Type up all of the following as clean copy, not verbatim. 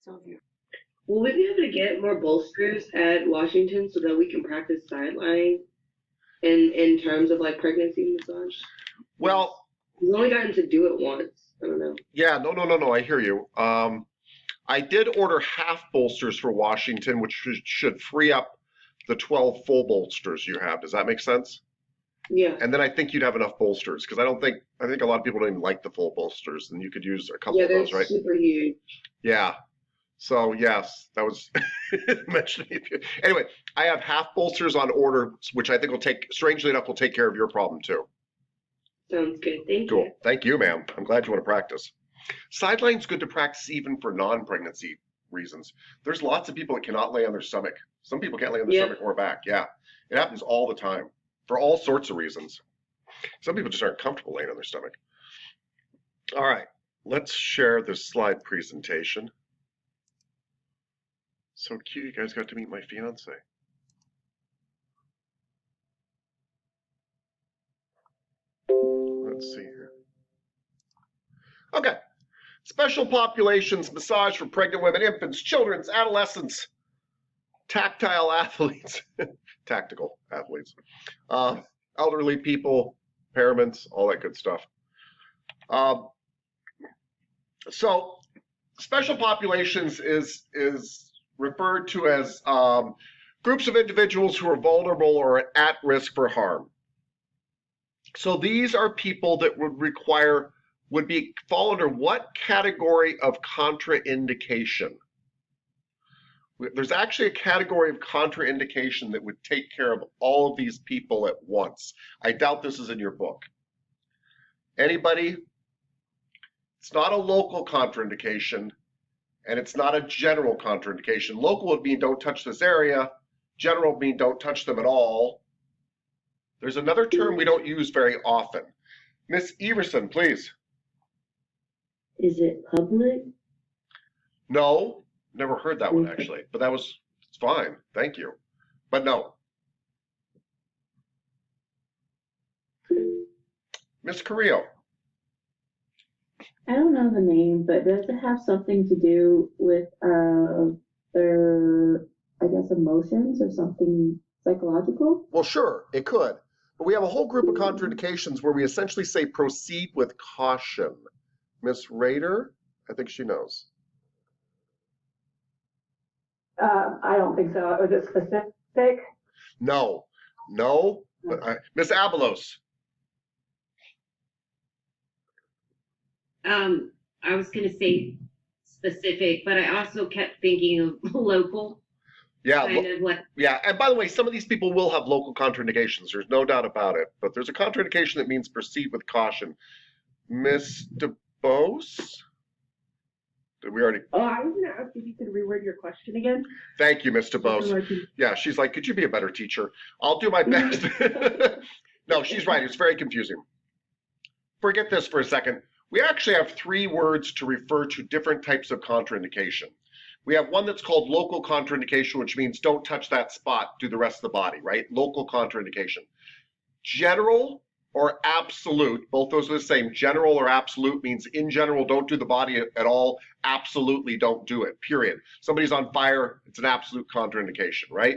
So if you Will we be able to get more bolsters at Washington so that we can practice sideline in terms of like pregnancy massage? Well, We've only gotten to do it once. I don't know. yeah, no, I hear you. I did order half bolsters for Washington, which should free up the 12 full bolsters you have. Does that make sense? Yeah. And then I think you'd have enough bolsters because I think a lot of people don't even like the full bolsters, and you could use a couple Yeah, of they're those, right? super huge. Yeah. So yes, that was mentioning it. Anyway, I have half bolsters on order, which I think strangely enough, will take care of your problem too. Sounds good. Thank Cool. you. Thank you, ma'am. I'm glad you want to practice. Sideline's good to practice even for non-pregnancy reasons. There's lots of people that cannot lay on their stomach. Some people can't lay on their stomach or back. Yeah. It happens all the time for all sorts of reasons. Some people just aren't comfortable laying on their stomach. All right. Let's share this slide presentation. So cute, you guys got to meet my fiance. Let's see here. Okay. Special populations, massage for pregnant women, infants, children, adolescents, tactile athletes, tactical athletes, elderly people, impairments, all that good stuff. So special populations is referred to as groups of individuals who are vulnerable or at risk for harm. So these are people that would fall under what category of contraindication? There's actually a category of contraindication that would take care of all of these people at once. I doubt this is in your book. Anybody? It's not a local contraindication, and it's not a general contraindication. Local would mean don't touch this area. General would mean don't touch them at all. There's another term we don't use very often. Miss Everson, please. Is it public? No, never heard that one actually, but it's fine. Thank you. But no. Miss Carrillo. I don't know the name, but does it have something to do with their, I guess, emotions or something psychological? Well, sure, it could. But we have a whole group of contraindications where we essentially say proceed with caution. Miss Rader, I think she knows. I don't think so. Was it specific? No. But Miss Abelos. I was going to say specific, but I also kept thinking of local. Yeah, kind of what. Yeah, and by the way, some of these people will have local contraindications. There's no doubt about it. But there's a contraindication that means proceed with caution. Miss DeBose? Did we already? Oh, I was going to ask if you could reword your question again. Thank you, Miss DeBose. Yeah, she's like, could you be a better teacher? I'll do my best. No, she's right. It's very confusing. Forget this for a second. We actually have 3 words to refer to different types of contraindication. We have one that's called local contraindication, which means don't touch that spot, do the rest of the body, right? Local contraindication. General or absolute, both those are the same. General or absolute means in general, don't do the body at all. Absolutely don't do it, period. Somebody's on fire, it's an absolute contraindication, right?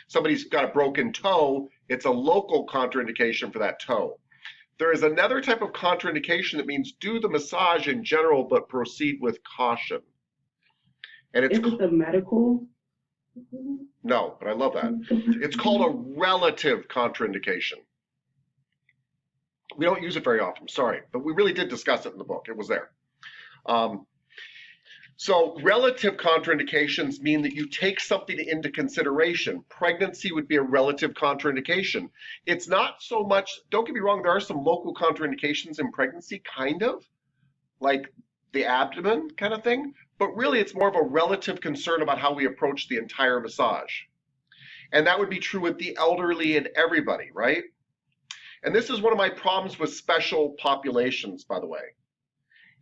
Somebody's got a broken toe, it's a local contraindication for that toe. There is another type of contraindication that means do the massage in general, but proceed with caution. And it's Is it the medical? no, but I love that. It's called a relative contraindication. We don't use it very often, sorry, but we really did discuss it in the book. It was there. So relative contraindications mean that you take something into consideration. Pregnancy would be a relative contraindication. It's not so much, don't get me wrong, there are some local contraindications in pregnancy, kind of, like the abdomen kind of thing, but really it's more of a relative concern about how we approach the entire massage. And that would be true with the elderly and everybody, right? And this is one of my problems with special populations, by the way,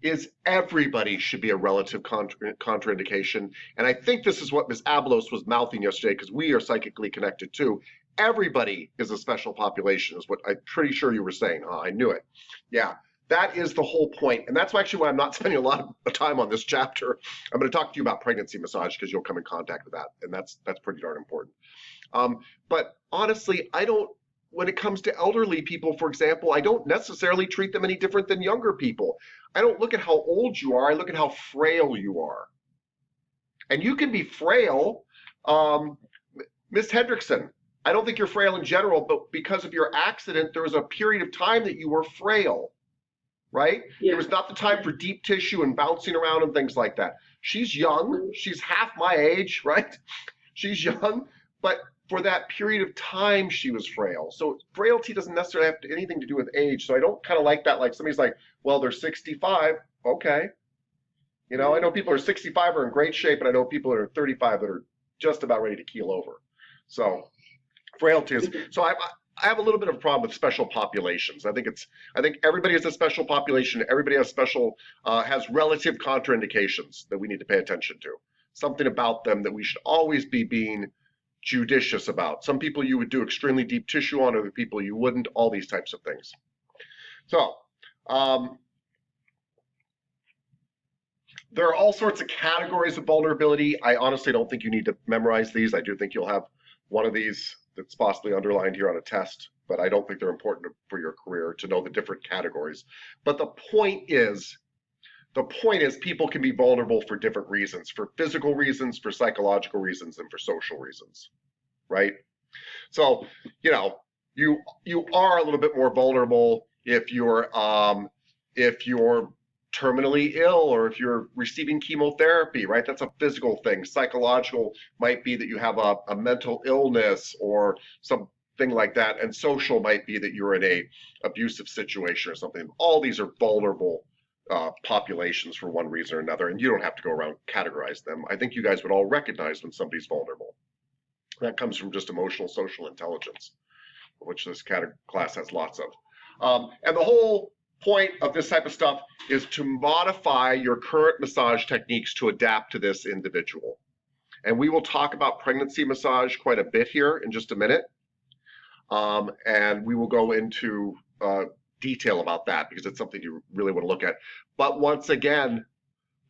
is everybody should be a relative contraindication. And I think this is what Ms. Abelos was mouthing yesterday, because we are psychically connected too. Everybody is a special population is what I'm pretty sure you were saying. Huh? I knew it. Yeah, That is the whole point. And that's actually why I'm not spending a lot of time on this chapter. I'm going to talk to you about pregnancy massage because you'll come in contact with that. And that's pretty darn important. But honestly, when it comes to elderly people, for example, I don't necessarily treat them any different than younger people. I don't look at how old you are. I look at how frail you are. And you can be frail. Ms. Hendrickson, I don't think you're frail in general, but because of your accident, there was a period of time that you were frail, right? Yeah. It was not the time for deep tissue and bouncing around and things like that. She's young. She's half my age, right? She's young, but for that period of time, she was frail. So frailty doesn't necessarily have anything to do with age. So I don't kind of like that. Like somebody's like, well, they're 65. Okay. You know, I know people are 65 are in great shape, and I know people that are 35 that are just about ready to keel over. So frailty is, so I have a little bit of a problem with special populations. I think everybody is a special population. Everybody has relative contraindications that we need to pay attention to. Something about them that we should always be being judicious about. Some people you would do extremely deep tissue on, other people you wouldn't, all these types of things. So, there are all sorts of categories of vulnerability. I honestly don't think you need to memorize these. I do think you'll have one of these that's possibly underlined here on a test, but I don't think they're important for your career to know the different categories. But the point is people can be vulnerable for different reasons, for physical reasons, for psychological reasons, and for social reasons, right? So, you know, you are a little bit more vulnerable if you're terminally ill or if you're receiving chemotherapy, right? That's a physical thing. Psychological might be that you have a mental illness or something like that, and social might be that you're in a abusive situation or something. All these are vulnerable populations for one reason or another, and you don't have to go around categorize them. I think you guys would all recognize when somebody's vulnerable. That comes from just emotional social intelligence, which this class has lots of. And the whole point of this type of stuff is to modify your current massage techniques to adapt to this individual. And we will talk about pregnancy massage quite a bit here in just a minute. And we will go into detail about that because it's something you really want to look at. But once again,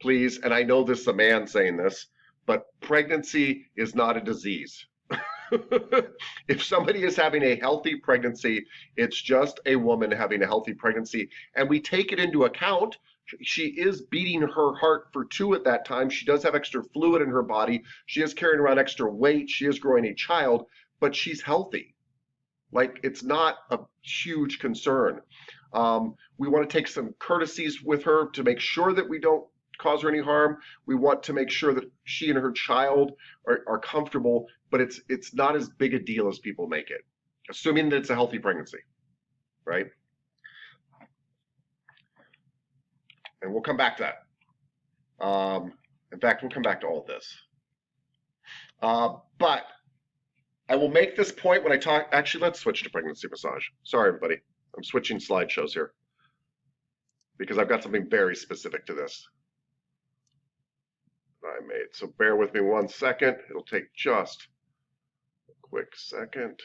please, and I know this is a man saying this, but pregnancy is not a disease. If somebody is having a healthy pregnancy, it's just a woman having a healthy pregnancy, and we take it into account. She is beating her heart for 2 at that time. She does have extra fluid in her body. She is carrying around extra weight. She is growing a child, but she's healthy. Like, it's not a huge concern. We want to take some courtesies with her to make sure that we don't cause her any harm. We want to make sure that she and her child are comfortable, but it's not as big a deal as people make it, assuming that it's a healthy pregnancy, right? And we'll come back to that. In fact, we'll come back to all of this. But I will make this point when I talk. Actually, let's switch to pregnancy massage. Sorry, everybody. I'm switching slideshows here because I've got something very specific to this that I made. So bear with me 1 second. It'll take just a quick second.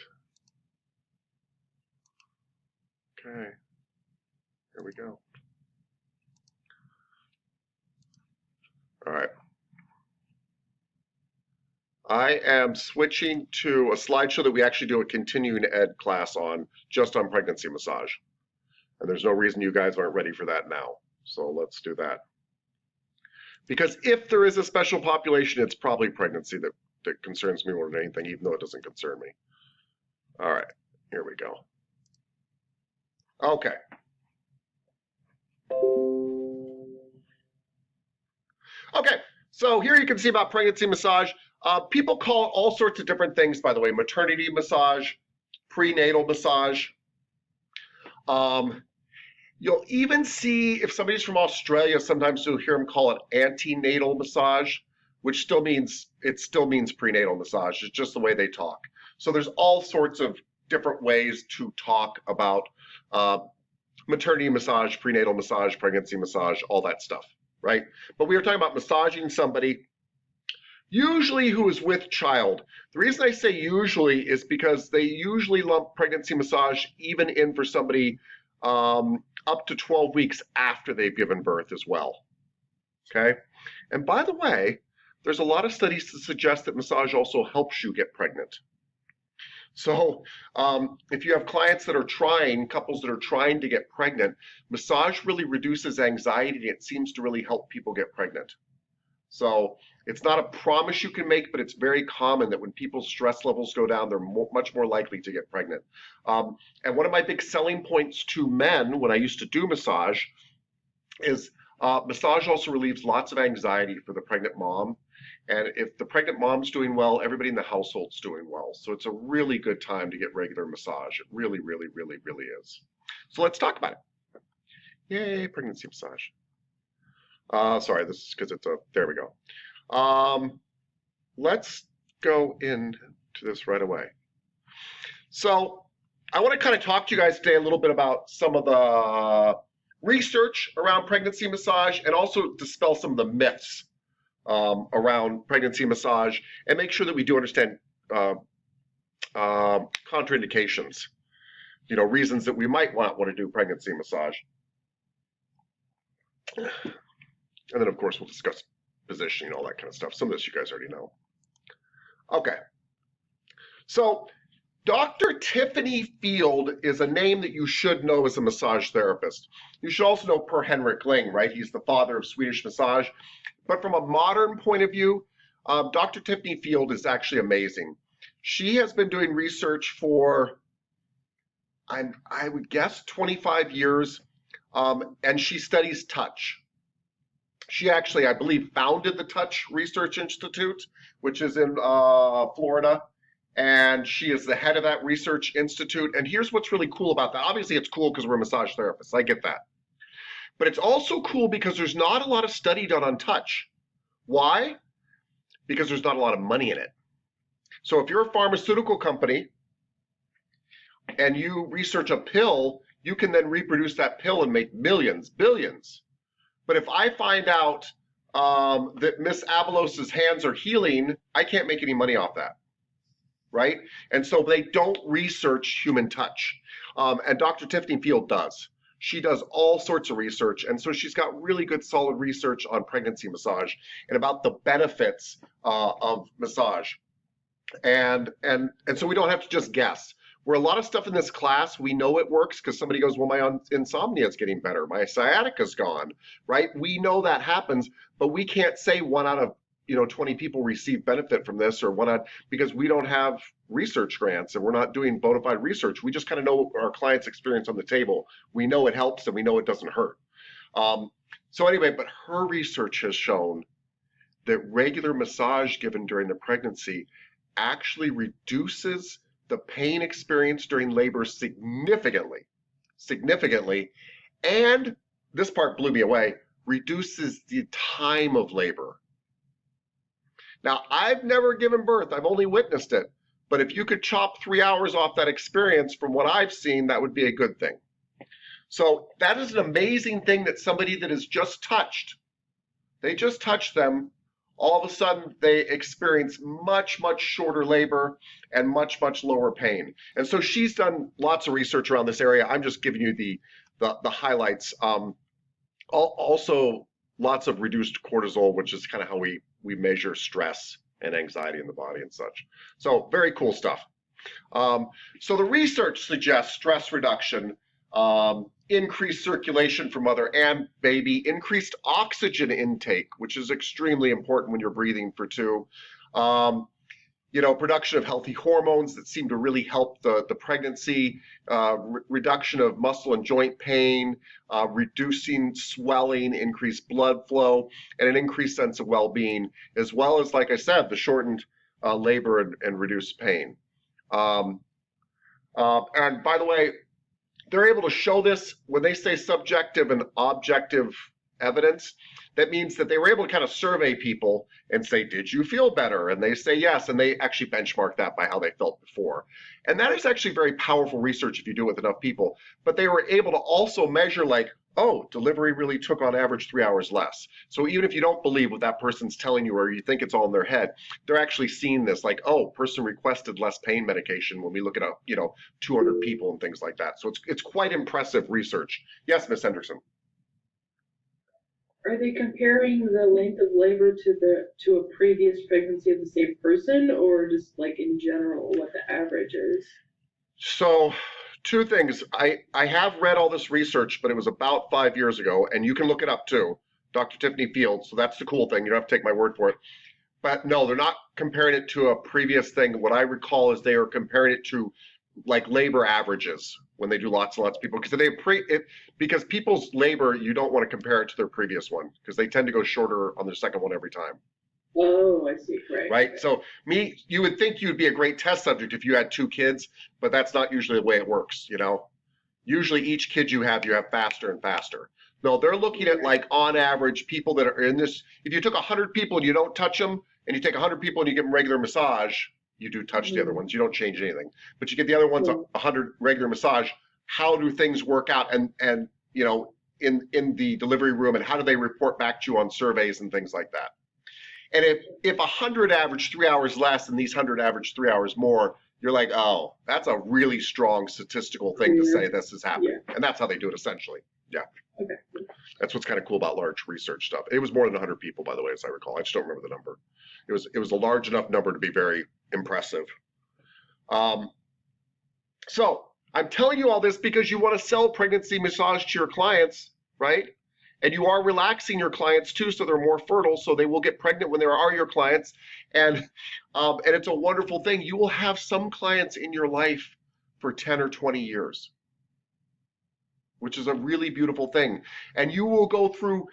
Okay. Here we go. All right. I am switching to a slideshow that we actually do a continuing ed class on, just on pregnancy massage. And there's no reason you guys aren't ready for that now. So let's do that. Because if there is a special population, it's probably pregnancy that concerns me more than anything, even though it doesn't concern me. All right, here we go. Okay. Okay, so here you can see about pregnancy massage. People call it all sorts of different things, by the way. Maternity massage, prenatal massage. You'll even see, if somebody's from Australia, sometimes you'll hear them call it antenatal massage, which still means prenatal massage. It's just the way they talk. So there's all sorts of different ways to talk about maternity massage, prenatal massage, pregnancy massage, all that stuff, right? But we are talking about massaging somebody usually who is with child. The reason I say usually is because they usually lump pregnancy massage even in for somebody up to 12 weeks after they've given birth as well. Okay? And by the way, there's a lot of studies to suggest that massage also helps you get pregnant. So if you have clients that are trying, couples that are trying to get pregnant, massage really reduces anxiety and it seems to really help people get pregnant. So it's not a promise you can make, but it's very common that when people's stress levels go down, they're much more likely to get pregnant. And one of my big selling points to men when I used to do massage is massage also relieves lots of anxiety for the pregnant mom. And if the pregnant mom's doing well, everybody in the household's doing well. So it's a really good time to get regular massage. It really, really, really, really is. So let's talk about it. Yay, pregnancy massage. Sorry, this is because it's a, there we go. Let's go into this right away. So I want to kind of talk to you guys today a little bit about some of the research around pregnancy massage and also dispel some of the myths around pregnancy massage and make sure that we do understand contraindications, you know, reasons that we might want to do pregnancy massage. And then, of course, we'll discuss positioning, all that kind of stuff. Some of this you guys already know. Okay. So Dr. Tiffany Field is a name that you should know as a massage therapist. You should also know Per Henrik Ling, right? He's the father of Swedish massage. But from a modern point of view, Dr. Tiffany Field is actually amazing. She has been doing research for, I would guess, 25 years, and she studies touch. She actually, I believe, founded the Touch Research Institute, which is in Florida, and she is the head of that research institute. And here's what's really cool about that. Obviously, it's cool because we're massage therapists. I get that. But it's also cool because there's not a lot of study done on touch. Why? Because there's not a lot of money in it. So if you're a pharmaceutical company and you research a pill, you can then reproduce that pill and make millions, billions. But if I find out that Miss Abalos's hands are healing, I can't make any money off that, right? And so they don't research human touch. And Dr. Tiffany Field does. She does all sorts of research, and so she's got really good, solid research on pregnancy massage and about the benefits of massage. And so we don't have to just guess. Where a lot of stuff in this class, we know it works because somebody goes, well, my insomnia is getting better. My sciatica's gone, right? We know that happens, but we can't say 1 out of 20 people receive benefit from this or 1 out, because we don't have research grants and we're not doing bona fide research. We just kind of know our client's experience on the table. We know it helps and we know it doesn't hurt. So anyway, but her research has shown that regular massage given during the pregnancy actually reduces the pain experience during labor significantly, and this part blew me away, reduces the time of labor. Now, I've never given birth, I've only witnessed it, but if you could chop 3 hours off that experience from what I've seen, that would be a good thing. So that is an amazing thing that somebody that is just touched, they just touched them, all of a sudden they experience much, much shorter labor and much, much lower pain. And so she's done lots of research around this area. I'm just giving you the highlights. Also, lots of reduced cortisol, which is kind of how we measure stress and anxiety in the body and such. So very cool stuff. So the research suggests stress reduction, increased circulation for mother and baby, increased oxygen intake, which is extremely important when you're breathing for 2. Production of healthy hormones that seem to really help the pregnancy, reduction of muscle and joint pain, reducing swelling, increased blood flow, and an increased sense of well-being, as well as, like I said, the shortened labor and reduced pain. And by the way, they're able to show this when they say subjective and objective evidence. That means that they were able to kind of survey people and say, did you feel better? And they say yes, and they actually benchmark that by how they felt before. And that is actually very powerful research if you do it with enough people. But they were able to also measure, like, oh, delivery really took on average 3 hours less. So even if you don't believe what that person's telling you or you think it's all in their head, they're actually seeing this like, oh, person requested less pain medication when we look at 200 people and things like that. So it's quite impressive research. Yes, Miss Hendrickson. Are they comparing the length of labor to a previous pregnancy of the same person, or just like in general what the average is? So two things. I have read all this research, but it was about 5 years ago, and you can look it up too. Dr. Tiffany Fields. So that's the cool thing. You don't have to take my word for it. But no, they're not comparing it to a previous thing. What I recall is they are comparing it to like labor averages when they do lots and lots of people because people's labor, you don't want to compare it to their previous one because they tend to go shorter on their second one every time. Oh, I see. Right. So you would think you'd be a great test subject if you had 2 kids, but that's not usually the way it works. Usually each kid you have faster and faster. No, they're looking at like on average people that are in this. If you took 100 people and you don't touch them, and you take 100 people and you give them regular massage, you do touch the other ones. You don't change anything, but you get the other ones 100 regular massage. How do things work out? And in the delivery room, and how do they report back to you on surveys and things like that? And if 100 average 3 hours less and these 100 average 3 hours more, you're like, oh, that's a really strong statistical thing to say this is happening. Yeah. And that's how they do it essentially. Yeah. Okay. That's what's kind of cool about large research stuff. It was more than 100 people, by the way, as I recall. I just don't remember the number. It was a large enough number to be very impressive. So I'm telling you all this because you want to sell pregnancy massage to your clients, right? And you are relaxing your clients too, so they're more fertile, so they will get pregnant when they are your clients. And it's a wonderful thing. You will have some clients in your life for 10 or 20 years, which is a really beautiful thing. And you will go through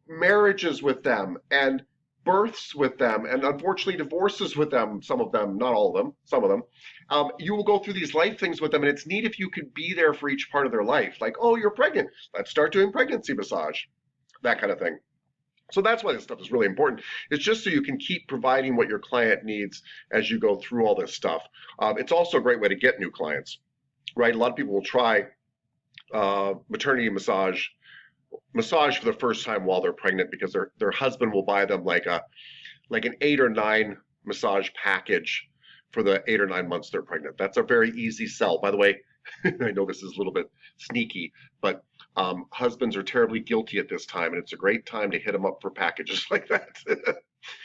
marriages with them and births with them and unfortunately divorces with them, some of them, not all of them, some of them. You will go through these life things with them, and it's neat if you could be there for each part of their life. Like, oh, you're pregnant. Let's start doing pregnancy massage, that kind of thing. So that's why this stuff is really important. It's just so you can keep providing what your client needs as you go through all this stuff. It's also a great way to get new clients, right? A lot of people will try maternity massage for the first time while they're pregnant because their husband will buy them like an 8 or 9 massage package for the 8 or 9 months they're pregnant. That's a very easy sell. By the way, I know this is a little bit sneaky, but husbands are terribly guilty at this time, and it's a great time to hit them up for packages like that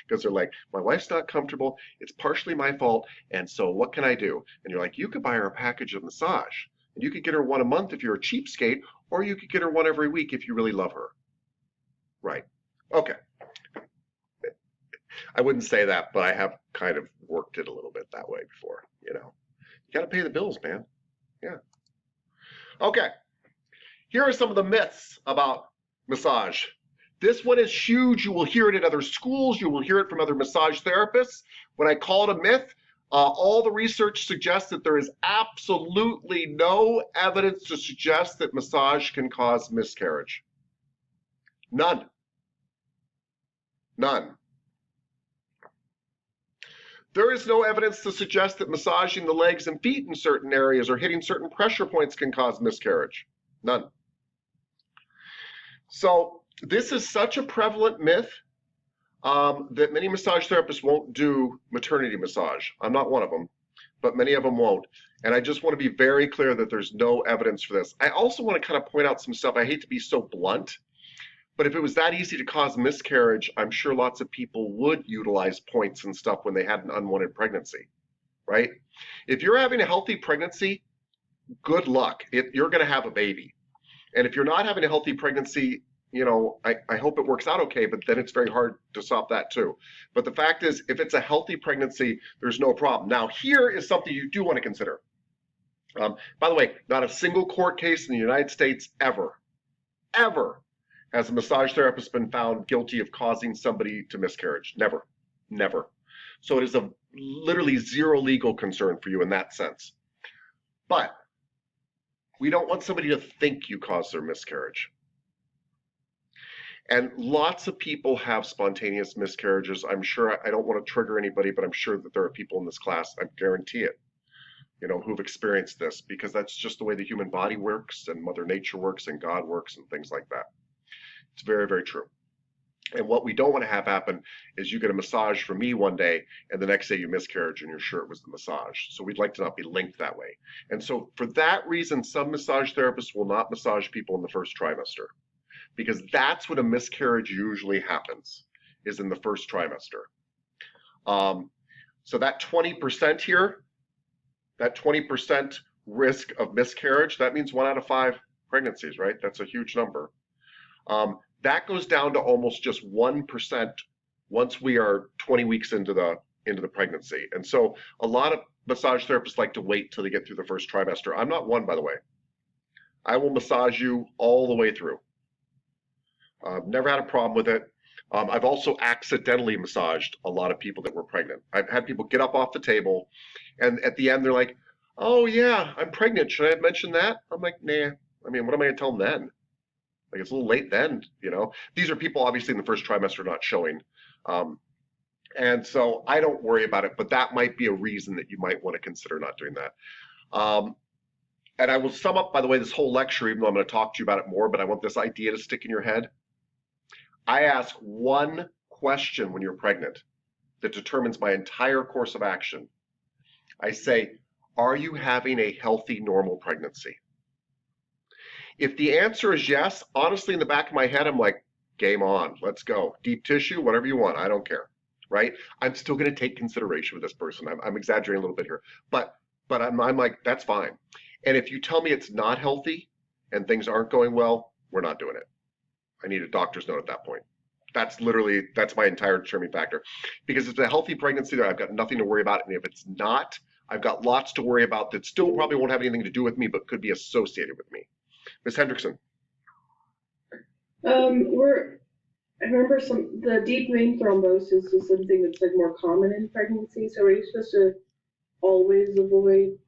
because they're like, my wife's not comfortable. It's partially my fault, and so what can I do? And you're like, you could buy her a package of massage. And you could get her one a month if you're a cheapskate, or you could get her one every week if you really love her. Right. Okay. I wouldn't say that, but I have kind of worked it a little bit that way before, You got to pay the bills, man. Yeah. Okay. Here are some of the myths about massage. This one is huge. You will hear it at other schools. You will hear it from other massage therapists. When I call it a myth, all the research suggests that there is absolutely no evidence to suggest that massage can cause miscarriage. None. None. There is no evidence to suggest that massaging the legs and feet in certain areas or hitting certain pressure points can cause miscarriage. None. So this is such a prevalent myth that many massage therapists won't do maternity massage. I'm not one of them, but many of them won't. And I just want to be very clear that there's no evidence for this. I also want to kind of point out some stuff. I hate to be so blunt, but if it was that easy to cause miscarriage, I'm sure lots of people would utilize points and stuff when they had an unwanted pregnancy, right? If you're having a healthy pregnancy, good luck. You're going to have a baby. And if you're not having a healthy pregnancy, I hope it works out okay, but then it's very hard to stop that too. But the fact is, if it's a healthy pregnancy, there's no problem. Now, here is something you do want to consider. By the way, not a single court case in the United States ever has a massage therapist been found guilty of causing somebody to miscarriage. Never. Never. So it is a literally zero legal concern for you in that sense. But we don't want somebody to think you caused their miscarriage. And lots of people have spontaneous miscarriages. I'm sure, I don't want to trigger anybody, but I'm sure that there are people in this class, I guarantee it, who've experienced this, because that's just the way the human body works and Mother Nature works and God works and things like that. It's very, very true. And what we don't want to have happen is you get a massage from me one day and the next day you miscarriage and you're sure it was the massage. So we'd like to not be linked that way. And so for that reason, some massage therapists will not massage people in the first trimester, because that's when a miscarriage usually happens, is in the first trimester. So that 20% here, that 20% risk of miscarriage, that means 1 out of 5 pregnancies, right? That's a huge number. That goes down to almost just 1% once we are 20 weeks into the pregnancy. And so a lot of massage therapists like to wait till they get through the first trimester. I'm not one, by the way. I will massage you all the way through. Never had a problem with it. I've also accidentally massaged a lot of people that were pregnant. I've had people get up off the table, and at the end they're like, "Oh yeah, I'm pregnant. Should I have mentioned that?" I'm like, "Nah. I mean, what am I gonna tell them then? Like, it's a little late then, These are people obviously in the first trimester not showing, and so I don't worry about it. But that might be a reason that you might want to consider not doing that. And I will sum up, by the way, this whole lecture, even though I'm going to talk to you about it more. But I want this idea to stick in your head. I ask one question when you're pregnant that determines my entire course of action. I say, are you having a healthy, normal pregnancy? If the answer is yes, honestly, in the back of my head, I'm like, game on, let's go. Deep tissue, whatever you want, I don't care, right? I'm still going to take consideration with this person. I'm exaggerating a little bit here, but I'm like, that's fine. And if you tell me it's not healthy and things aren't going well, we're not doing it. I need a doctor's note at that point. That's my entire determining factor. Because if it's a healthy pregnancy there, I've got nothing to worry about. And if it's not, I've got lots to worry about that still probably won't have anything to do with me, but could be associated with me. Ms. Hendrickson. I remember the deep vein thrombosis is something that's like more common in pregnancy. So are you supposed to always avoid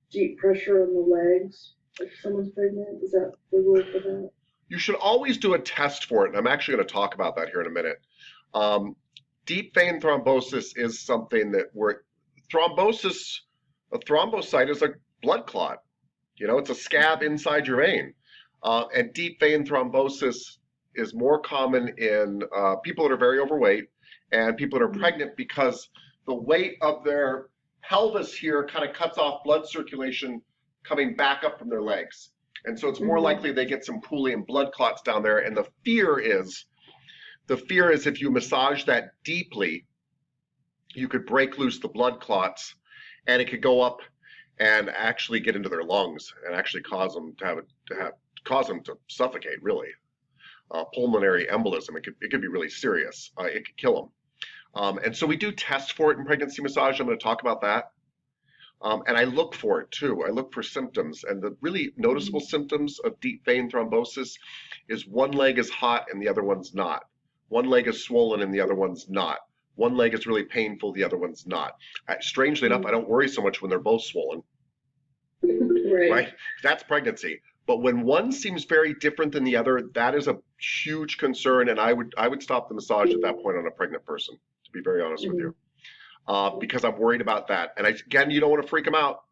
deep pressure on the legs if someone's pregnant? Is that the rule for that? You should always do a test for it, and I'm actually going to talk about that here in a minute. Deep vein thrombosis is something that a thrombocyte is a blood clot. It's a scab inside your vein. And deep vein thrombosis is more common in people that are very overweight and people that are pregnant, because the weight of their pelvis here kind of cuts off blood circulation coming back up from their legs. And so it's more likely they get some pooling and blood clots down there. And the fear is if you massage that deeply, you could break loose the blood clots, and it could go up and actually get into their lungs and actually cause them to suffocate, really. Pulmonary embolism. It could be really serious. It could kill them. And so we do test for it in pregnancy massage. I'm going to talk about that. And I look for it too. I look for symptoms, and the really noticeable symptoms of deep vein thrombosis is one leg is hot and the other one's not. One leg is swollen and the other one's not. One leg is really painful, the other one's not. Strangely enough, I don't worry so much when they're both swollen. Right? That's pregnancy. But when one seems very different than the other, that is a huge concern, and I would stop the massage at that point on a pregnant person, to be very honest with you. Because I'm worried about that. And again, you don't want to freak them out.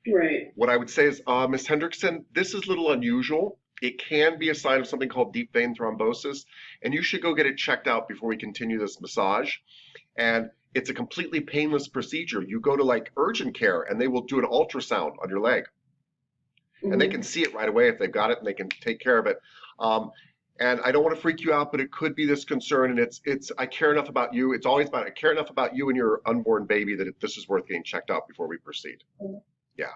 Right. What I would say is, Ms. Hendrickson, this is a little unusual. It can be a sign of something called deep vein thrombosis, and you should go get it checked out before we continue this massage. And it's a completely painless procedure. You go to like urgent care, and they will do an ultrasound on your leg. And they can see it right away if they've got it, and they can take care of it. And I don't want to freak you out, but it could be this concern. And it's I care enough about you. It's always about I care enough about you and your unborn baby that this is worth getting checked out before we proceed. Yeah.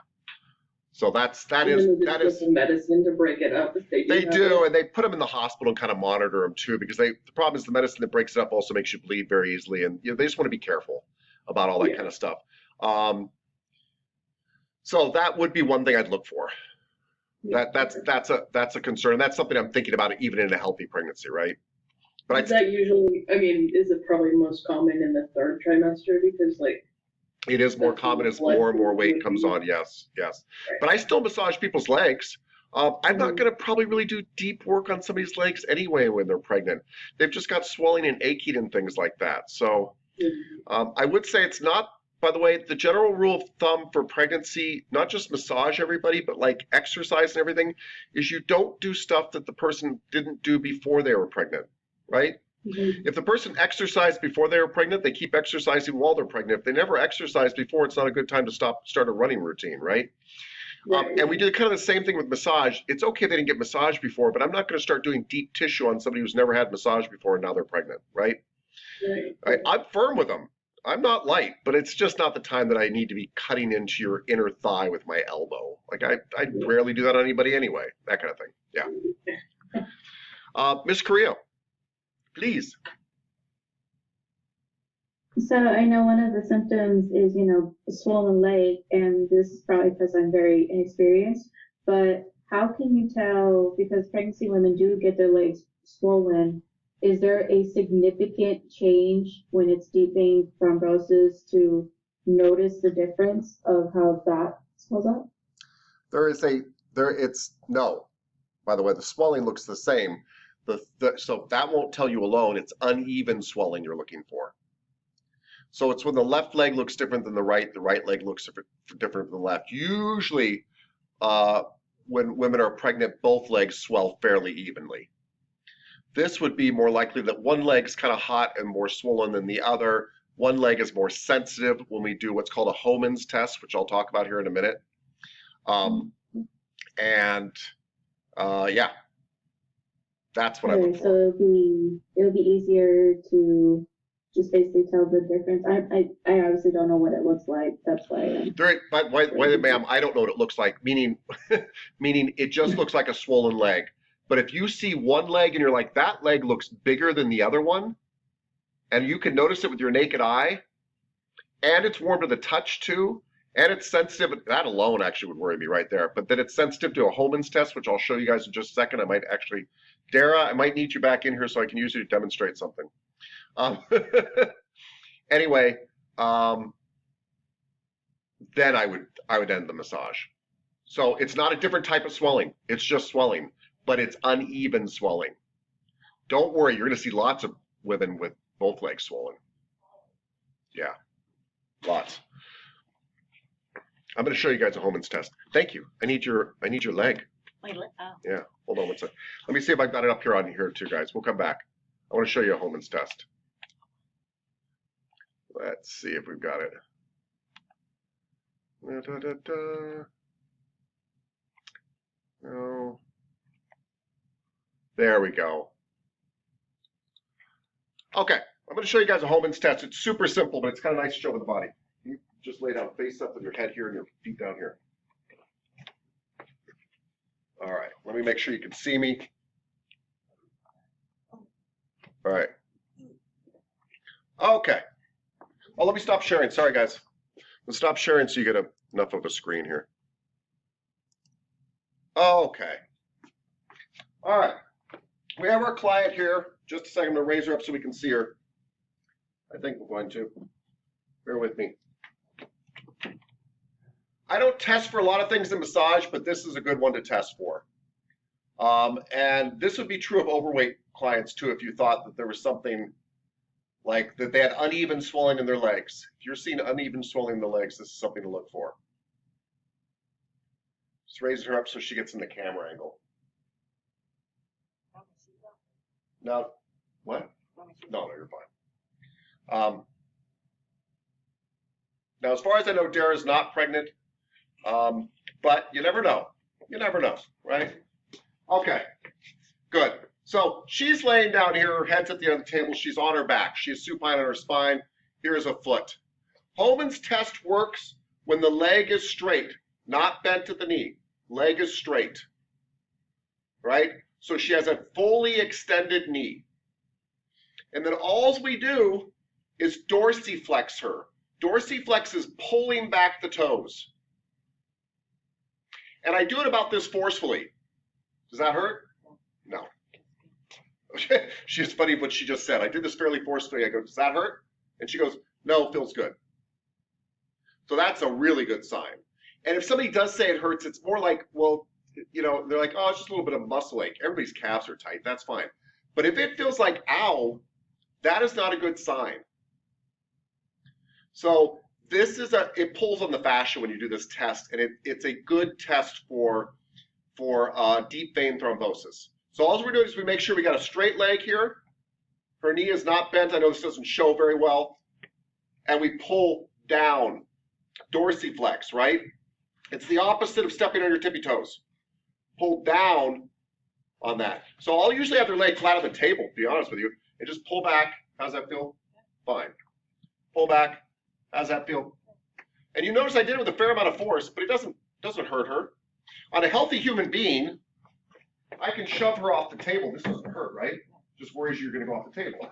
So that is medicine to break it up if they do. And they put them in the hospital and kind of monitor them too, because the problem is the medicine that breaks it up also makes you bleed very easily, and they just want to be careful about all that kind of stuff. So that would be one thing I'd look for. That's a concern. That's something I'm thinking about even in a healthy pregnancy, right? But is that usually, is it probably most common in the third trimester, because it is more common as more and more weight comes on. Yes. Right. But I still massage people's legs. I'm not going to probably really do deep work on somebody's legs anyway when they're pregnant. They've just got swelling and aching and things like that. So I would say it's not by the way, the general rule of thumb for pregnancy, not just massage everybody, but like exercise and everything, is you don't do stuff that the person didn't do before they were pregnant, right? If the person exercised before they were pregnant, they keep exercising while they're pregnant. If they never exercised before, it's not a good time to start a running routine, right? Right. And we did kind of the same thing with massage. It's okay they didn't get massage before, but I'm not going to start doing deep tissue on somebody who's never had massage before and now they're pregnant, right? Right. I'm firm with them. I'm not light, but it's just not the time that I need to be cutting into your inner thigh with my elbow. Like I rarely do that on anybody anyway. That kind of thing. Yeah. Miss Carrillo, please. So I know one of the symptoms is, a swollen leg, and this is probably because I'm very inexperienced, but how can you tell, because pregnancy women do get their legs swollen, is there a significant change when it's deep vein thrombosis to notice the difference of how that swells up? No. By the way, the swelling looks the same. So that won't tell you alone. It's uneven swelling you're looking for. So it's when the left leg looks different than the right leg looks different than the left. Usually, when women are pregnant, both legs swell fairly evenly. This would be more likely that one leg's kind of hot and more swollen than the other. One leg is more sensitive when we do what's called a Homan's test, which I'll talk about here in a minute. Yeah, that's what I look for. So it'll be easier to just basically tell the difference. I obviously don't know what it looks like. That's why. But ma'am, I don't know what it looks like. Meaning it just looks like a swollen leg. But if you see one leg and you're like, that leg looks bigger than the other one, and you can notice it with your naked eye, and it's warm to the touch too, and it's sensitive, that alone actually would worry me right there. But then it's sensitive to a Homan's test, which I'll show you guys in just a second. Dara, I might need you back in here so I can use you to demonstrate something. Anyway, then I would end the massage. So it's not a different type of swelling. It's just swelling, but it's uneven swelling. Don't worry, you're going to see lots of women with both legs swollen. Yeah, lots. I'm going to show you guys a Homan's test. Thank you. I need your leg. Yeah, hold on one second. Let me see if I've got it up here on here too, guys. We'll come back. I want to show you a Homan's test. Let's see if we've got it. No. There we go. Okay, I'm going to show you guys a Homan's test. It's super simple, but it's kind of nice to show with the body. You just lay down face up with your head here and your feet down here. All right, let me make sure you can see me. All right. Okay. Oh, let me stop sharing. Sorry, guys. Let's stop sharing so you get enough of a screen here. Okay. All right. We have our client here. Just a second. I'm going to raise her up so we can see her. I think we're going to. Bear with me. I don't test for a lot of things in massage, but this is a good one to test for. And this would be true of overweight clients too, if you thought that there was something like that they had uneven swelling in their legs. If you're seeing uneven swelling in the legs, this is something to look for. Just raise her up so she gets in the camera angle. Now, what? No, you're fine. Now, as far as I know, Dara's not pregnant, but you never know. You never know, right? Okay, good. So she's laying down here, her head's at the end of the table, she's on her back, she's supine on her spine, here's a foot. Homan's test works when the leg is straight, not bent at the knee. Leg is straight, right? So she has a fully extended knee. And then all we do is dorsiflex her. Dorsiflex is pulling back the toes. And I do it about this forcefully. Does that hurt? No. She's funny what she just said. I did this fairly forcefully. I go, does that hurt? And she goes, no, feels good. So that's a really good sign. And if somebody does say it hurts, it's more like, well, you know, they're like, oh, it's just a little bit of muscle ache. Everybody's calves are tight. That's fine. But if it feels like, ow, that is not a good sign. So it pulls on the fascia when you do this test, and it's a good test for deep vein thrombosis. So all we're doing is we make sure we got a straight leg here. Her knee is not bent. I know this doesn't show very well. And we pull down, dorsiflex, right? It's the opposite of stepping on your tippy toes. Pull down on that. So I'll usually have their leg flat on the table, to be honest with you, and just pull back. How's that feel? Fine. Pull back. How's that feel? And you notice I did it with a fair amount of force, but it doesn't hurt her. On a healthy human being, I can shove her off the table. This doesn't hurt, right? Just worries you're going to go off the table.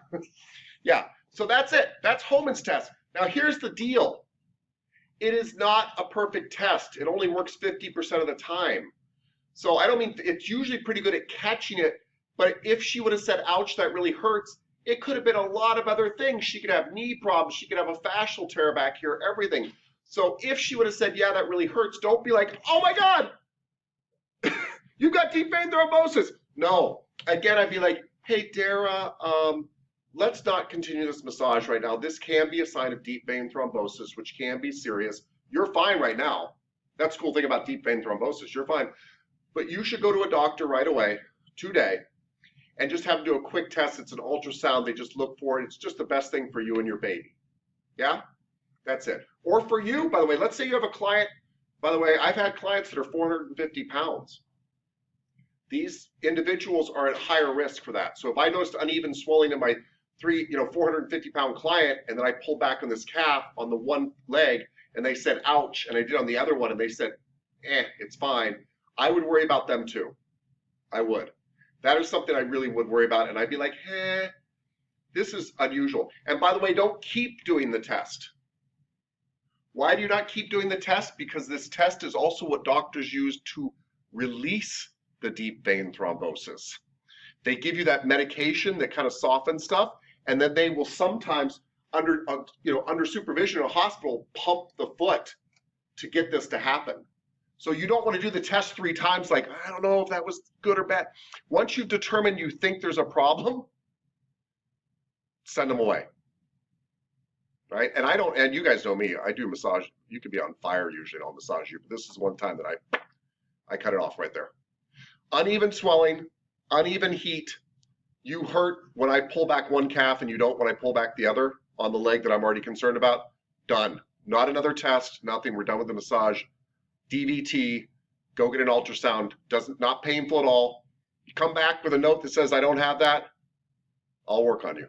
Yeah, so that's it. That's Homan's test. Now here's the deal. It is not a perfect test. It only works 50% of the time. So I don't mean, it's usually pretty good at catching it, but if she would have said, ouch, that really hurts, it could have been a lot of other things. She could have knee problems. She could have a fascial tear back here, everything. So if she would have said, yeah, that really hurts, don't be like, oh my God, you got deep vein thrombosis. No. Again, I'd be like, hey, Dara, let's not continue this massage right now. This can be a sign of deep vein thrombosis, which can be serious. You're fine right now. That's the cool thing about deep vein thrombosis. You're fine. But you should go to a doctor right away, today, and just have them do a quick test. It's an ultrasound. They just look for it. It's just the best thing for you and your baby. Yeah? That's it. Or for you, by the way, let's say you have a client. By the way, I've had clients that are 450 pounds. These individuals are at higher risk for that. So if I noticed uneven swelling in my 450-pound client, and then I pulled back on this calf on the one leg, and they said, ouch, and I did on the other one, and they said, it's fine, I would worry about them too. I would. That is something I really would worry about, and I'd be like, this is unusual. And by the way, don't keep doing the test. Why do you not keep doing the test? Because this test is also what doctors use to release the deep vein thrombosis. They give you that medication that kind of softens stuff, and then they will sometimes, under supervision in a hospital, pump the foot to get this to happen. So you don't want to do the test 3 times like, I don't know if that was good or bad. Once you've determined you think there's a problem, send them away. Right? And you guys know me, I do massage. You could be on fire usually, and I'll massage you, but this is one time that I cut it off right there. Uneven swelling, uneven heat. You hurt when I pull back one calf and you don't when I pull back the other on the leg that I'm already concerned about. Done. Not another test, nothing. We're done with the massage. DVT, go get an ultrasound. Not painful at all. You come back with a note that says, I don't have that, I'll work on you.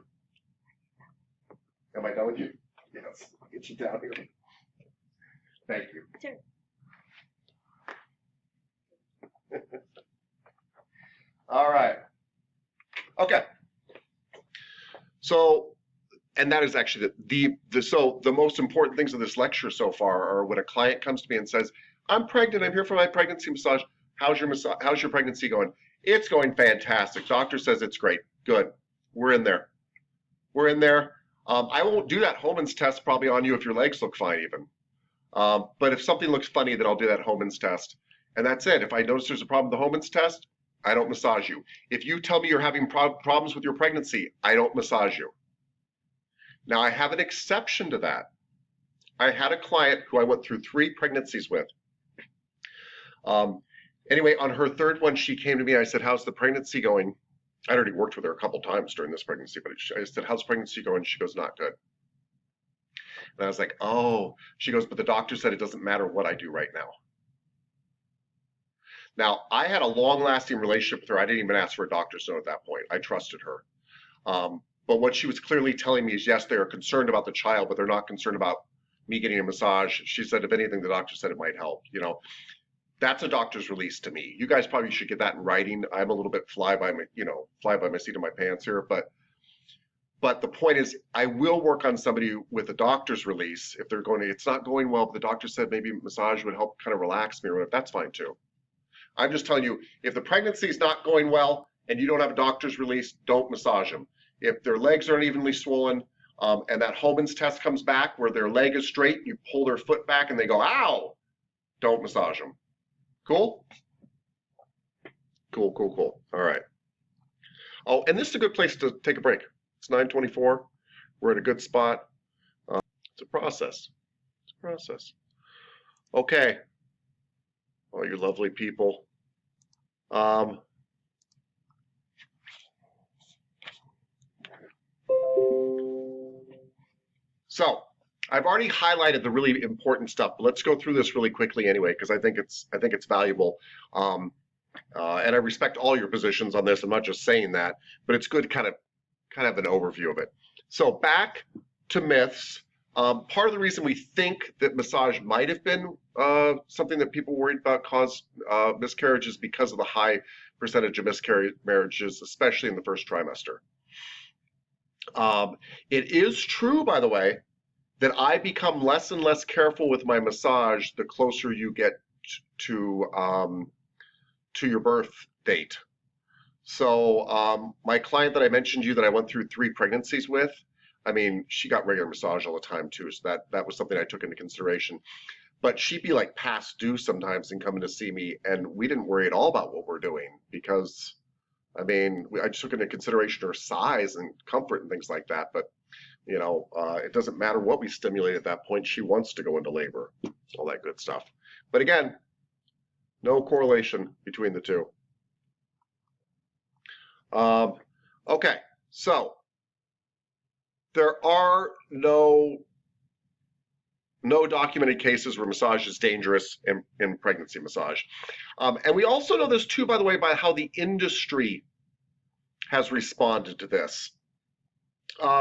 Am I done with you? Yes. I'll get you down here. Thank you. Sure. All right. Okay. So, and that is actually the most important things of this lecture so far are when a client comes to me and says, I'm pregnant, I'm here for my pregnancy massage. How's your pregnancy going? It's going fantastic. Doctor says it's great. Good. We're in there. We're in there. I won't do that Homan's test probably on you if your legs look fine even. But if something looks funny, then I'll do that Homan's test. And that's it. If I notice there's a problem with the Homan's test, I don't massage you. If you tell me you're having problems with your pregnancy, I don't massage you. Now, I have an exception to that. I had a client who I went through 3 pregnancies with. Anyway, on her 3rd one, she came to me. I said, how's the pregnancy going? I'd already worked with her a couple times during this pregnancy, but I said, how's pregnancy going? She goes, not good. And I was like, oh. She goes, but the doctor said it doesn't matter what I do right now. Now, I had a long-lasting relationship with her. I didn't even ask for a doctor's note at that point. I trusted her. But what she was clearly telling me is, yes, they are concerned about the child, but they're not concerned about me getting a massage. She said, if anything, the doctor said it might help. That's a doctor's release to me. You guys probably should get that in writing. I'm a little bit fly by my seat of my pants here, but the point is, I will work on somebody with a doctor's release if it's not going well, but the doctor said maybe massage would help kind of relax me or whatever. That's fine too. I'm just telling you, if the pregnancy is not going well and you don't have a doctor's release, don't massage them. If their legs are unevenly swollen and that Homan's test comes back where their leg is straight, you pull their foot back and they go, ow, don't massage them. Cool? Cool. All right. Oh, and this is a good place to take a break. It's 9:24. We're at a good spot. It's a process. process. Okay. All you lovely people. So I've already highlighted the really important stuff, but let's go through this really quickly anyway, because I think it's valuable. And I respect all your positions on this. I'm not just saying that, but it's good to kind of an overview of it. So back to myths. Part of the reason we think that massage might have been something that people worried about caused miscarriages because of the high percentage of miscarriages, especially in the first trimester. It is true, by the way, that I become less and less careful with my massage the closer you get to your birth date. So my client that I mentioned to you that I went through 3 pregnancies with, I mean, she got regular massage all the time too, so that was something I took into consideration. But she'd be like past due sometimes and coming to see me, and we didn't worry at all about what we're doing because, I mean, I just took into consideration her size and comfort and things like that. But you know, it doesn't matter what we stimulate at that point. She wants to go into labor, all that good stuff. But again, no correlation between the two. Okay, so there are no documented cases where massage is dangerous in pregnancy massage. And we also know this too, by the way, by how the industry has responded to this.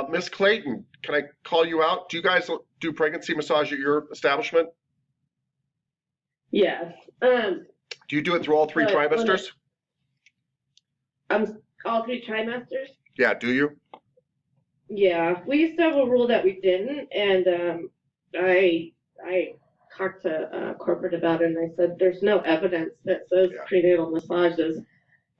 Miss Clayton, can I call you out? Do you guys do pregnancy massage at your establishment? Yes. Do you do it through all 3 trimesters? All 3 trimesters? Yeah, do you? Yeah, we used to have a rule that we didn't, and I talked to corporate about it, and I said there's no evidence that says prenatal massage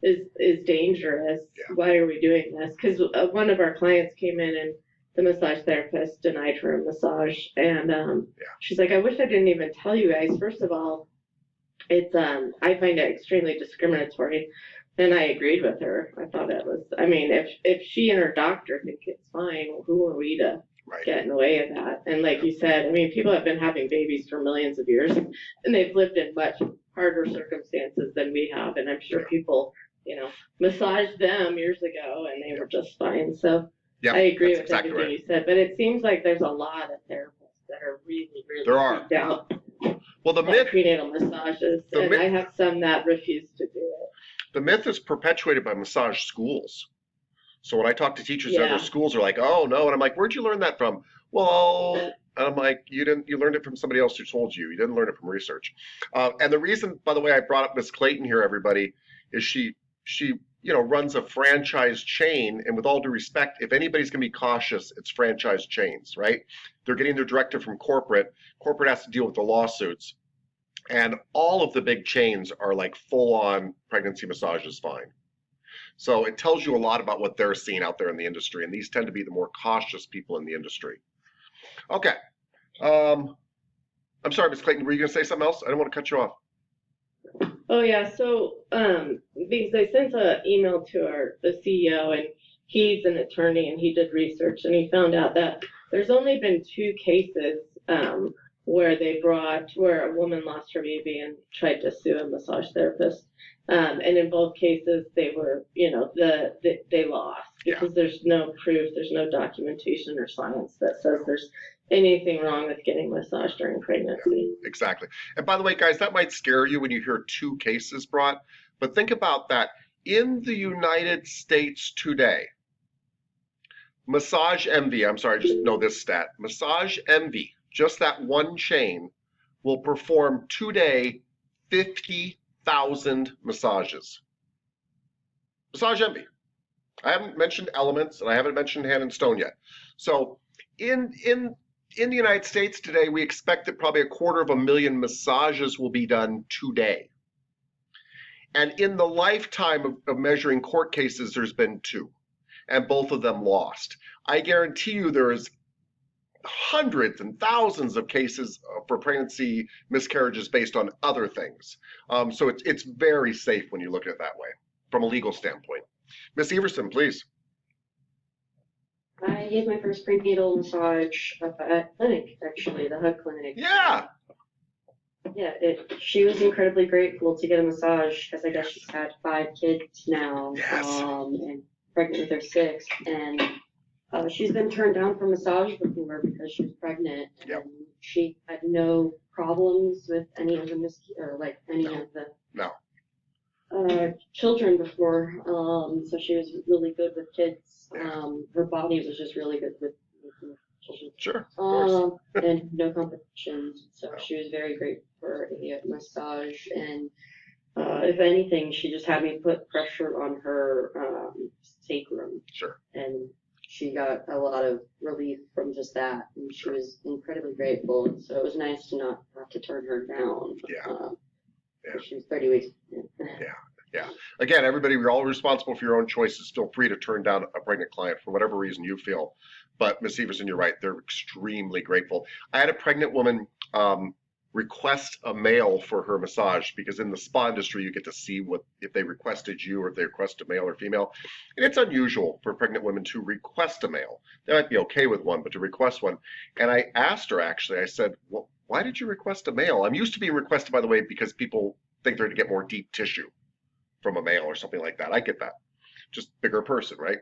is dangerous. Yeah. Why are we doing this? Because one of our clients came in and the massage therapist denied her a massage, and she's like, I wish I didn't even tell you guys. First of all, it's I find it extremely discriminatory. And I agreed with her. I thought it was, I mean, if she and her doctor think it's fine, who are we to get in the way of that? And like you said, I mean, people have been having babies for millions of years, and they've lived in much harder circumstances than we have. And I'm sure people, you know, massaged them years ago, and they were just fine. So I agree with everything you said. But it seems like there's a lot of therapists that are really freaked out. Well, the myth prenatal massages, and I have some that refuse to do it. The myth is perpetuated by massage schools. So when I talk to teachers at other schools, they're like, "Oh no," and I'm like, "Where'd you learn that from?" Well, and I'm like, "You learned it from somebody else who told you. You didn't learn it from research." And the reason, by the way, I brought up Miss Clayton here, everybody, is she runs a franchise chain, and with all due respect, if anybody's going to be cautious, it's franchise chains, right? They're getting their directive from corporate. Corporate has to deal with the lawsuits. And all of the big chains are like full-on pregnancy massage is fine. So it tells you a lot about what they're seeing out there in the industry, and these tend to be the more cautious people in the industry. Okay. I'm sorry, Ms. Clayton, were you going to say something else? I didn't want to cut you off. Oh yeah, so because I sent an email to the CEO, and he's an attorney, and he did research, and he found out that there's only been 2 cases where a woman lost her baby and tried to sue a massage therapist. And in both cases, they were, they lost because there's no proof, there's no documentation or science that says there's anything wrong with getting massage during pregnancy. Yeah, exactly. And by the way, guys, that might scare you when you hear 2 cases brought, but think about that. In the United States today, Massage Envy, I'm sorry, I just know this stat, Massage Envy, just that one chain, will perform today 50,000 massages. Massage Envy. I haven't mentioned Elements, and I haven't mentioned Hand and Stone yet. So in the United States today, we expect that probably 250,000 massages will be done today. And in the lifetime of measuring court cases, there's been 2, and both of them lost. I guarantee you there is hundreds and thousands of cases for pregnancy miscarriages based on other things. So it's very safe when you look at it that way from a legal standpoint. Miss Everson, please. I gave my first prenatal massage up at clinic, actually, the Hug Clinic. Yeah. Yeah, she was incredibly grateful to get a massage because I guess she's had 5 kids now, Yes. and pregnant with her 6th, and she's been turned down for massage before because she was pregnant, and Yep. she had no problems with any of the any of the children before, so she was really good with kids. Her body was just really good with children. Sure. Of course. And no complications, so she was very grateful for a massage, and if anything, she just had me put pressure on her sacrum, Sure. and she got a lot of relief from just that, and she was incredibly grateful, and so it was nice to not have to turn her down. Yeah. She was 30 weeks. Yeah. Again, everybody, we're all responsible for your own choices. Feel free to turn down a pregnant client for whatever reason you feel. But Ms. Everson, you're right. They're extremely grateful. I had a pregnant woman request a male for her massage because in the spa industry, you get to see what if they requested you or if they request a male or female. And it's unusual for pregnant women to request a male. They might be okay with one, but to request one. And I asked her, actually, I said, well, why did you request a male? I'm used to being requested, by the way, because people think they're going to get more deep tissue from a male or something like that. I get that. Just bigger person, right?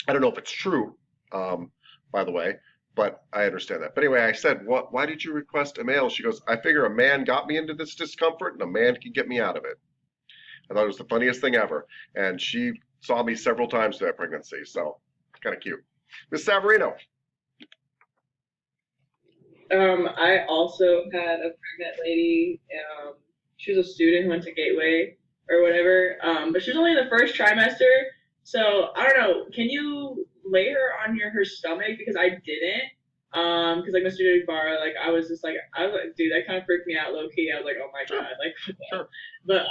I don't know if it's true, by the way, but I understand that. But anyway, I said, why did you request a male? She goes, I figure a man got me into this discomfort and a man can get me out of it. I thought it was the funniest thing ever. And she saw me several times through that pregnancy. So kind of cute. Miss Savarino. I also had a pregnant lady. She was a student who went to Gateway or whatever, but she was only in the first trimester. So I don't know. Can you lay her on her stomach? Because I didn't. Because like Mr. Jabara, like I was like, dude, that kind of freaked me out low key. I was like, oh my god, like. Sure. But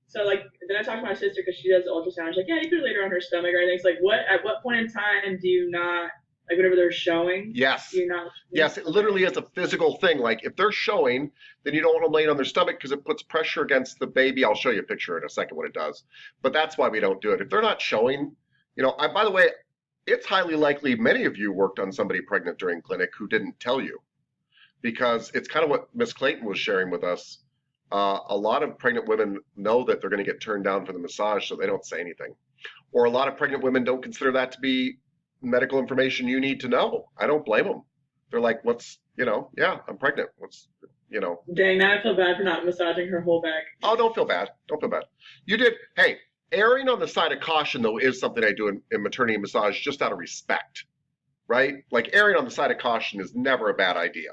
so like then I talked to my sister because she does the ultrasound. She's like, yeah, you could lay her on her stomach or anything. It's like, at what point in time do you not? Like whenever they're showing, yes, you're not. Yes, it literally is a physical thing. Like if they're showing, then you don't want them laying on their stomach because it puts pressure against the baby. I'll show you a picture in a second what it does. But that's why we don't do it. If they're not showing, by the way, it's highly likely many of you worked on somebody pregnant during clinic who didn't tell you, because it's kind of what Miss Clayton was sharing with us. A lot of pregnant women know that they're going to get turned down for the massage, so they don't say anything. Or a lot of pregnant women don't consider that to be medical information you need to know. I don't blame them. They're like, yeah, I'm pregnant. Dang, now I feel bad for not massaging her whole back. Oh, don't feel bad. Don't feel bad. You did. Hey, erring on the side of caution, though, is something I do in maternity massage just out of respect, right? Like erring on the side of caution is never a bad idea.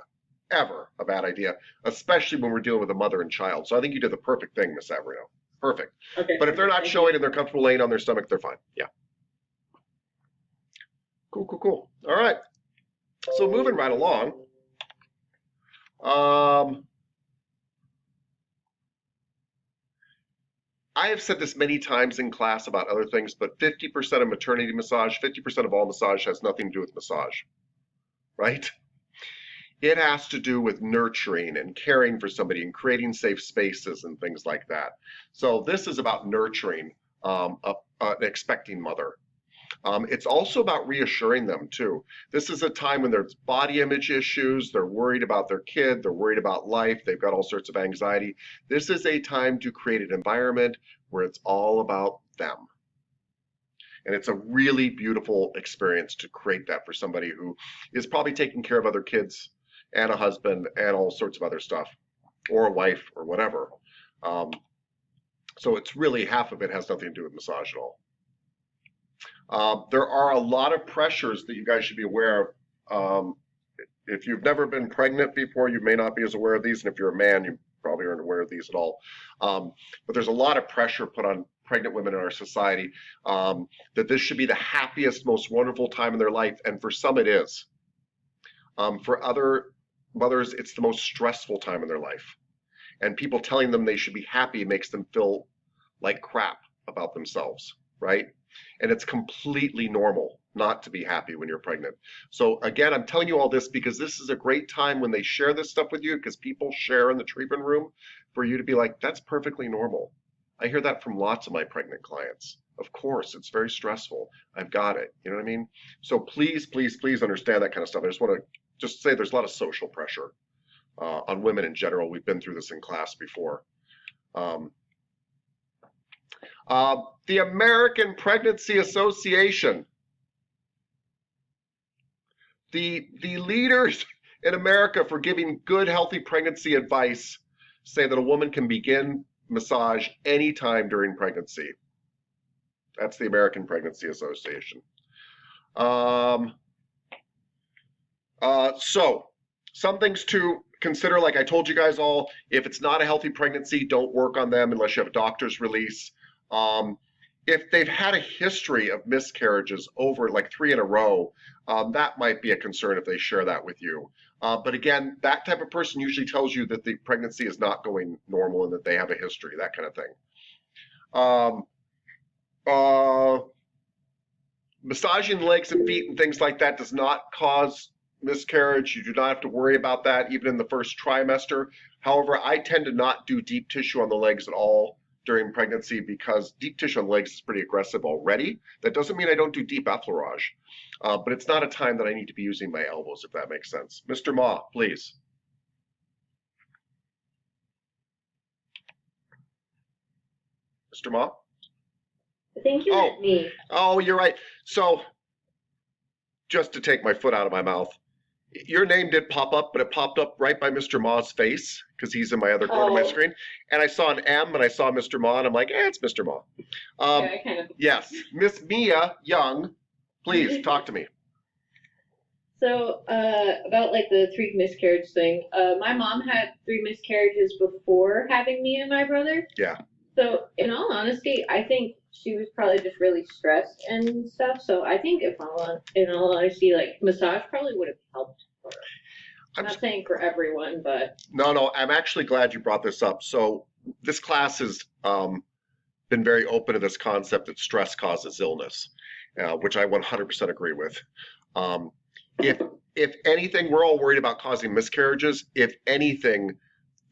Ever a bad idea, especially when we're dealing with a mother and child. So I think you did the perfect thing, Miss Savarino. Perfect. Okay. But if they're not showing and they're comfortable laying on their stomach, they're fine. Yeah. Cool. All right. So moving right along. I have said this many times in class about other things, but 50% of maternity massage, 50% of all massage has nothing to do with massage, right? It has to do with nurturing and caring for somebody and creating safe spaces and things like that. So this is about nurturing an expecting mother. It's also about reassuring them too. This is a time when there's body image issues, they're worried about their kid, they're worried about life, they've got all sorts of anxiety. This is a time to create an environment where it's all about them. And it's a really beautiful experience to create that for somebody who is probably taking care of other kids and a husband and all sorts of other stuff, or a wife or whatever. So it's really, half of it has nothing to do with massage at all. There are a lot of pressures that you guys should be aware of. If you've never been pregnant before, you may not be as aware of these, and if you're a man, you probably aren't aware of these at all. But there's a lot of pressure put on pregnant women in our society, that this should be the happiest, most wonderful time in their life, and for some it is. For other mothers, it's the most stressful time in their life. And people telling them they should be happy makes them feel like crap about themselves, right? And it's completely normal not to be happy when you're pregnant. So again, I'm telling you all this because this is a great time when they share this stuff with you, because people share in the treatment room, for you to be like, that's perfectly normal. I hear that from lots of my pregnant clients. Of course, it's very stressful. I've got it. You know what I mean? So please, please, please understand that kind of stuff. I just want to just say there's a lot of social pressure on women in general. We've been through this in class before. The American Pregnancy Association. The leaders in America for giving good, healthy pregnancy advice say that a woman can begin massage anytime during pregnancy. That's the American Pregnancy Association. So, some things to consider, like I told you guys all, if it's not a healthy pregnancy, don't work on them unless you have a doctor's release. If they've had a history of miscarriages over like 3 in a row, that might be a concern if they share that with you. But again, that type of person usually tells you that the pregnancy is not going normal and that they have a history, that kind of thing. Massaging the legs and feet and things like that does not cause miscarriage. You do not have to worry about that even in the first trimester. However, I tend to not do deep tissue on the legs at all during pregnancy because deep tissue on the legs is pretty aggressive already. That doesn't mean I don't do deep effleurage, but it's not a time that I need to be using my elbows, if that makes sense. Mr. Ma, please. Mr. Ma? I think you meant me. Oh, you're right. So, just to take my foot out of my mouth, your name did pop up, but it popped up right by Mr. Ma's face because he's in my other corner of my screen. And I saw an M and I saw Mr. Ma, and I'm like, it's Mr. Ma. Yeah, I kind of. Yes, Miss Mia Young, please talk to me. So, about like the 3 miscarriage thing, my mom had 3 miscarriages before having me and my brother. Yeah. So, in all honesty, I think she was probably just really stressed and stuff. So, I think in all honesty, like massage probably would have helped her. I'm not saying for everyone, but No, I'm actually glad you brought this up. So, this class has been very open to this concept that stress causes illness, which I 100% agree with. If anything, we're all worried about causing miscarriages. If anything,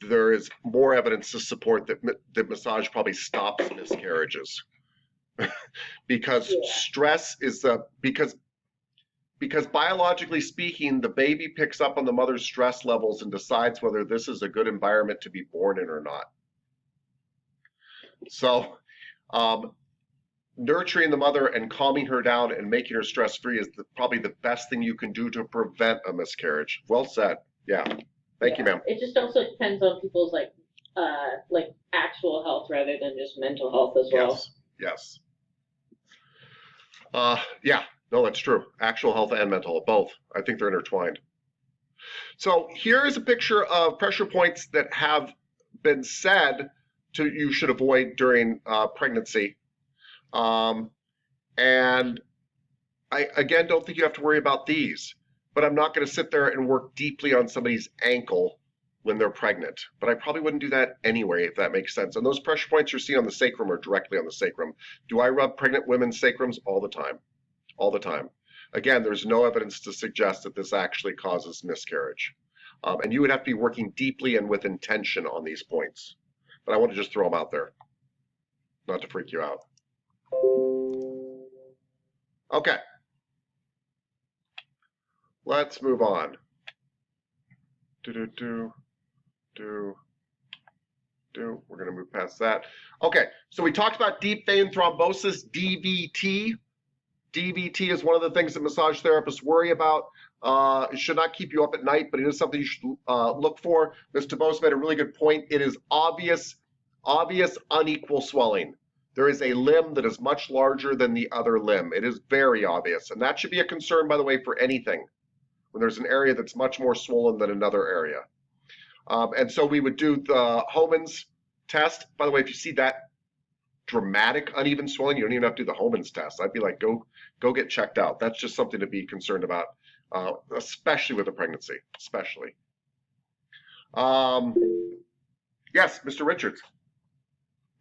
there is more evidence to support that massage probably stops miscarriages. Because stress is because biologically speaking, the baby picks up on the mother's stress levels and decides whether this is a good environment to be born in or not. So, nurturing the mother and calming her down and making her stress-free is probably the best thing you can do to prevent a miscarriage. Well said. Yeah. Thank you, ma'am. it just also depends on people's like actual health rather than just mental health as well. Yes. Yeah. No, that's true. Actual health and mental health, both. I think they're intertwined. So here is a picture of pressure points that have been said you should avoid during pregnancy. And I, again, don't think you have to worry about these, but I'm not going to sit there and work deeply on somebody's ankle when they're pregnant. But I probably wouldn't do that anyway, if that makes sense. And those pressure points you're seeing on the sacrum are directly on the sacrum. Do I rub pregnant women's sacrums? All the time. All the time. Again, there's no evidence to suggest that this actually causes miscarriage. And you would have to be working deeply and with intention on these points. But I want to just throw them out there, not to freak you out. Okay. Let's move on. We're going to move past that. Okay, so we talked about deep vein thrombosis, DVT. DVT is one of the things that massage therapists worry about. It should not keep you up at night, but it is something you should look for. Mr. Bose made a really good point. It is obvious unequal swelling. There is a limb that is much larger than the other limb. It is very obvious, and that should be a concern, by the way, for anything, when there's an area that's much more swollen than another area. And so we would do the Homan's test. By the way, if you see that dramatic uneven swelling, you don't even have to do the Homan's test. I'd be like, go get checked out. That's just something to be concerned about, especially with a pregnancy, especially. Yes, Mr. Richards.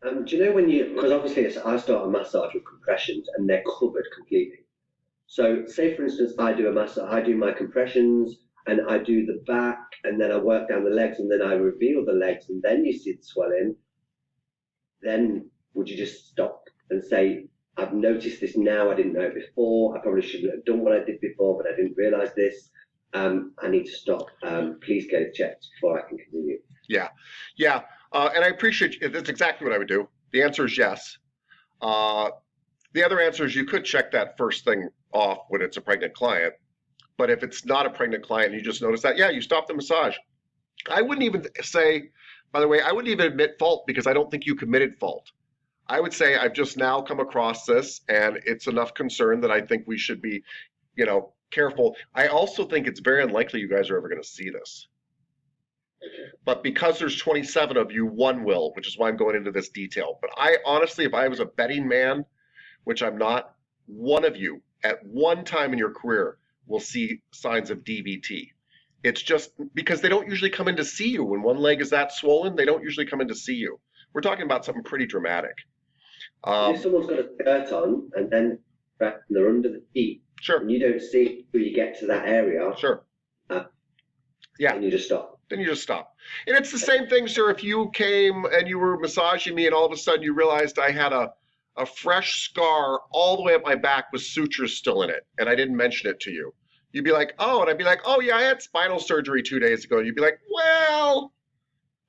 Do you know because obviously I start a massage with compressions and they're covered completely. So say for instance, I do a massage, I do my compressions and I do the back and then I work down the legs and then I reveal the legs and then you see the swelling. then would you just stop and say, I've noticed this now, I didn't know it before, I probably shouldn't have done what I did before, but I didn't realise this. I need to stop. Please get it checked before I can continue. Yeah. And I appreciate that's exactly what I would do. The answer is yes. The other answer is you could check that first thing off when it's a pregnant client. But if it's not a pregnant client and you just notice that, yeah, you stop the massage. I wouldn't even say, by the way, I wouldn't even admit fault because I don't think you committed fault. I would say I've just now come across this and it's enough concern that I think we should be, careful. I also think it's very unlikely you guys are ever going to see this. But because there's 27 of you, one will, which is why I'm going into this detail. But I honestly, if I was a betting man, which I'm not, one of you at one time in your career will see signs of DVT. It's just because they don't usually come in to see you. When one leg is that swollen, they don't usually come in to see you. We're talking about something pretty dramatic. If someone's got a skirt on and then they're under the feet, sure, and you don't see it till you get to that area, sure, yeah, and you just stop. Then you just stop. And it's the same thing, sir, if you came and you were massaging me and all of a sudden you realized I had a fresh scar all the way up my back with sutures still in it, and I didn't mention it to you. You'd be like, oh, and I'd be like, oh yeah, I had spinal surgery 2 days ago. And you'd be like, well,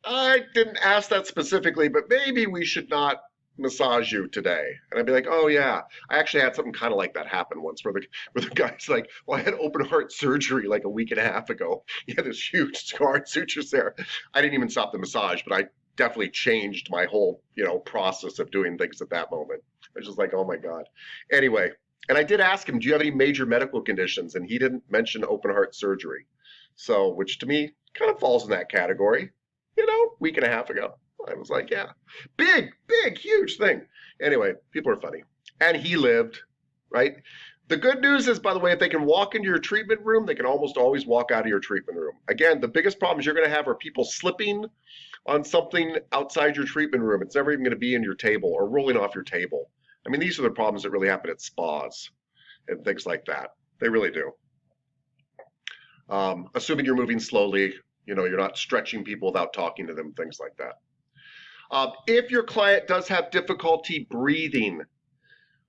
I didn't ask that specifically, but maybe we should not massage you today. And I'd be like, oh yeah, I actually had something kind of like that happen once where the guy's like, well, I had open heart surgery like a week and a half ago. He had this huge scar and sutures there. I didn't even stop the massage, but I definitely changed my whole, process of doing things at that moment. I was just like, oh my God. Anyway, and I did ask him, do you have any major medical conditions? And he didn't mention open heart surgery. So, which to me kind of falls in that category, week and a half ago. I was like, yeah, big, huge thing. Anyway, people are funny. And he lived, right? The good news is, by the way, if they can walk into your treatment room, they can almost always walk out of your treatment room. Again, the biggest problems you're going to have are people slipping on something outside your treatment room. It's never even going to be in your table or rolling off your table. I mean, these are the problems that really happen at spas and things like that. They really do. Assuming you're moving slowly, you're not stretching people without talking to them, things like that. If your client does have difficulty breathing,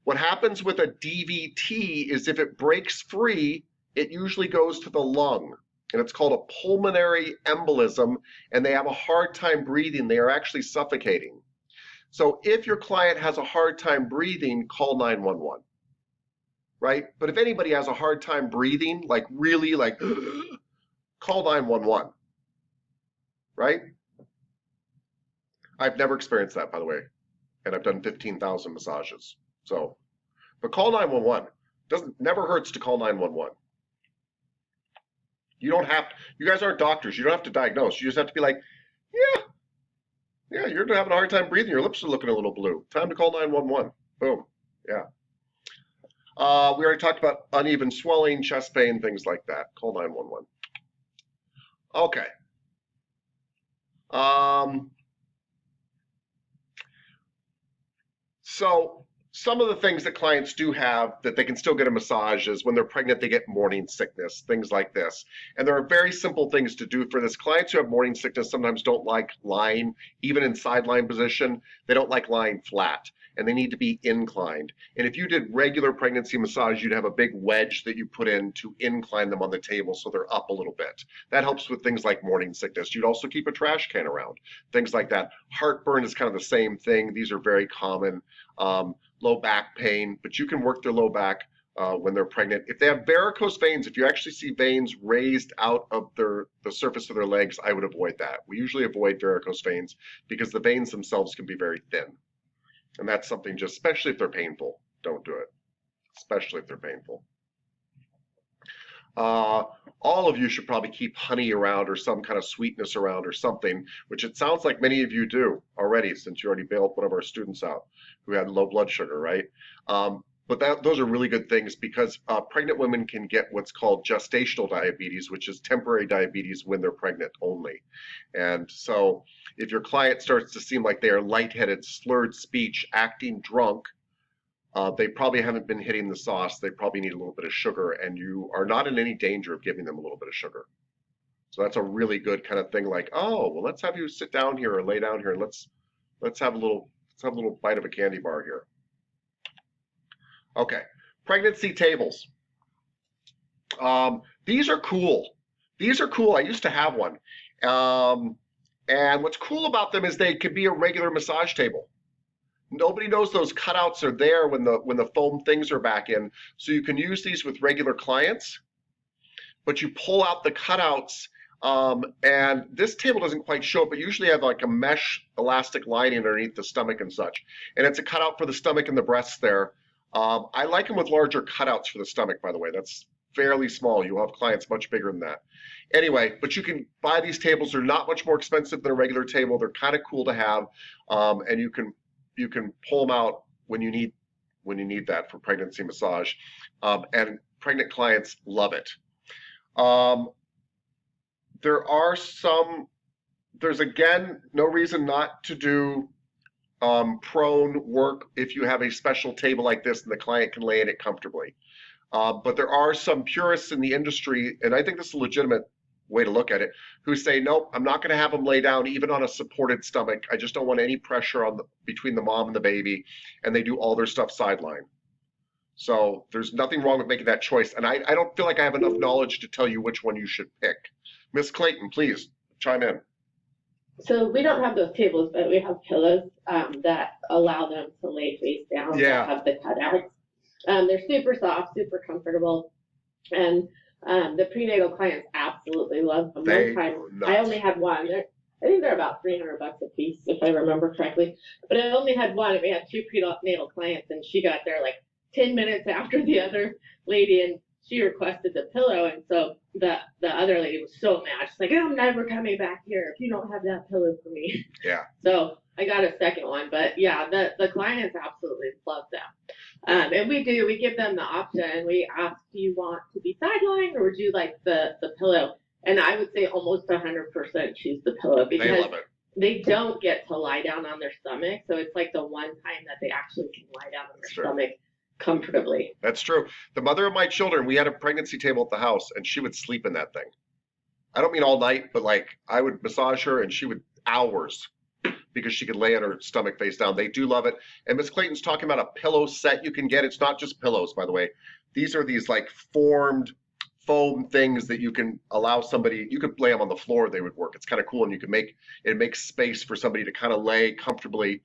what happens with a DVT is if it breaks free, it usually goes to the lung, and it's called a pulmonary embolism, and they have a hard time breathing. They are actually suffocating. So if your client has a hard time breathing, call 911, right? But if anybody has a hard time breathing, like really like, call 911, right? I've never experienced that, by the way, and I've done 15,000 massages. So, but call 911. Never hurts to call 911. You don't have to, you guys aren't doctors. You don't have to diagnose. You just have to be like, yeah, you're having a hard time breathing. Your lips are looking a little blue. Time to call 911. Boom. Yeah. We already talked about uneven swelling, chest pain, things like that. Call 911. Okay. So some of the things that clients do have that they can still get a massage is when they're pregnant, they get morning sickness, things like this. And there are very simple things to do for this. Clients who have morning sickness sometimes don't like lying, even in sideline position. They don't like lying flat, and they need to be inclined. And if you did regular pregnancy massage, you'd have a big wedge that you put in to incline them on the table so they're up a little bit. That helps with things like morning sickness. You'd also keep a trash can around, things like that. Heartburn is kind of the same thing. These are very common. Low back pain, but you can work their low back when they're pregnant. If they have varicose veins, if you actually see veins raised out of the surface of their legs, I would avoid that. We usually avoid varicose veins because the veins themselves can be very thin. And that's something just, especially if they're painful, don't do it, especially if they're painful. All of you should probably keep honey around or some kind of sweetness around or something, which it sounds like many of you do already, since you already bailed one of our students out who had low blood sugar, right? But those are really good things because pregnant women can get what's called gestational diabetes, which is temporary diabetes when they're pregnant only. And so if your client starts to seem like they are lightheaded, slurred speech, acting drunk, they probably haven't been hitting the sauce. They probably need a little bit of sugar, and you are not in any danger of giving them a little bit of sugar. So that's a really good kind of thing like, oh, well, let's have you sit down here or lay down here and let's have a little Let's have a little bite of a candy bar here. Okay, pregnancy tables. These are cool. These are cool. I used to have one. And what's cool about them is they could be a regular massage table. Nobody knows those cutouts are there when the foam things are back in. So you can use these with regular clients, but you pull out the cutouts. And this table doesn't quite show it, but usually have like a mesh elastic lining underneath the stomach and such. And it's a cutout for the stomach and the breasts there. I like them with larger cutouts for the stomach, by the way. That's fairly small. You'll have clients much bigger than that. Anyway, but you can buy these tables. They're not much more expensive than a regular table. They're kind of cool to have, and you can pull them out when you need that for pregnancy massage, and pregnant clients love it. There's again no reason not to do prone work if you have a special table like this and the client can lay in it comfortably. But there are some purists in the industry, and I think this is a legitimate way to look at it, who say, nope, I'm not going to have them lay down even on a supported stomach. I just don't want any pressure between the mom and the baby, and they do all their stuff sideline. So there's nothing wrong with making that choice, and I don't feel like I have enough knowledge to tell you which one you should pick. Miss Clayton, please chime in. So we don't have those tables, but we have pillows that allow them to lay face down. Yeah. That have the cutouts. They're super soft, super comfortable, and the prenatal clients absolutely love them. One time, I only had one. I think they're about $300 a piece, if I remember correctly. But I only had one, and we had 2 prenatal clients, and she got there like 10 minutes after the other lady, and she requested the pillow, and so the other lady was so mad. She's like, I'm never coming back here if you don't have that pillow for me. Yeah. So I got a second one, but yeah, the clients absolutely love them. And we give them the option. We ask, do you want to be sidelined or would you like the pillow? And I would say almost 100% choose the pillow because they love it. They don't get to lie down on their stomach. So it's like the one time that they actually can lie down on their stomach comfortably. That's true. The mother of my children, we had a pregnancy table at the house and she would sleep in that thing. I don't mean all night, but like I would massage her and she would hours because she could lay on her stomach face down. They do love it. And Miss Clayton's talking about a pillow set you can get. It's not just pillows, by the way. These are these like formed foam things that you can allow somebody, you could lay them on the floor, they would work. It's kind of cool. And you can it makes space for somebody to kind of lay comfortably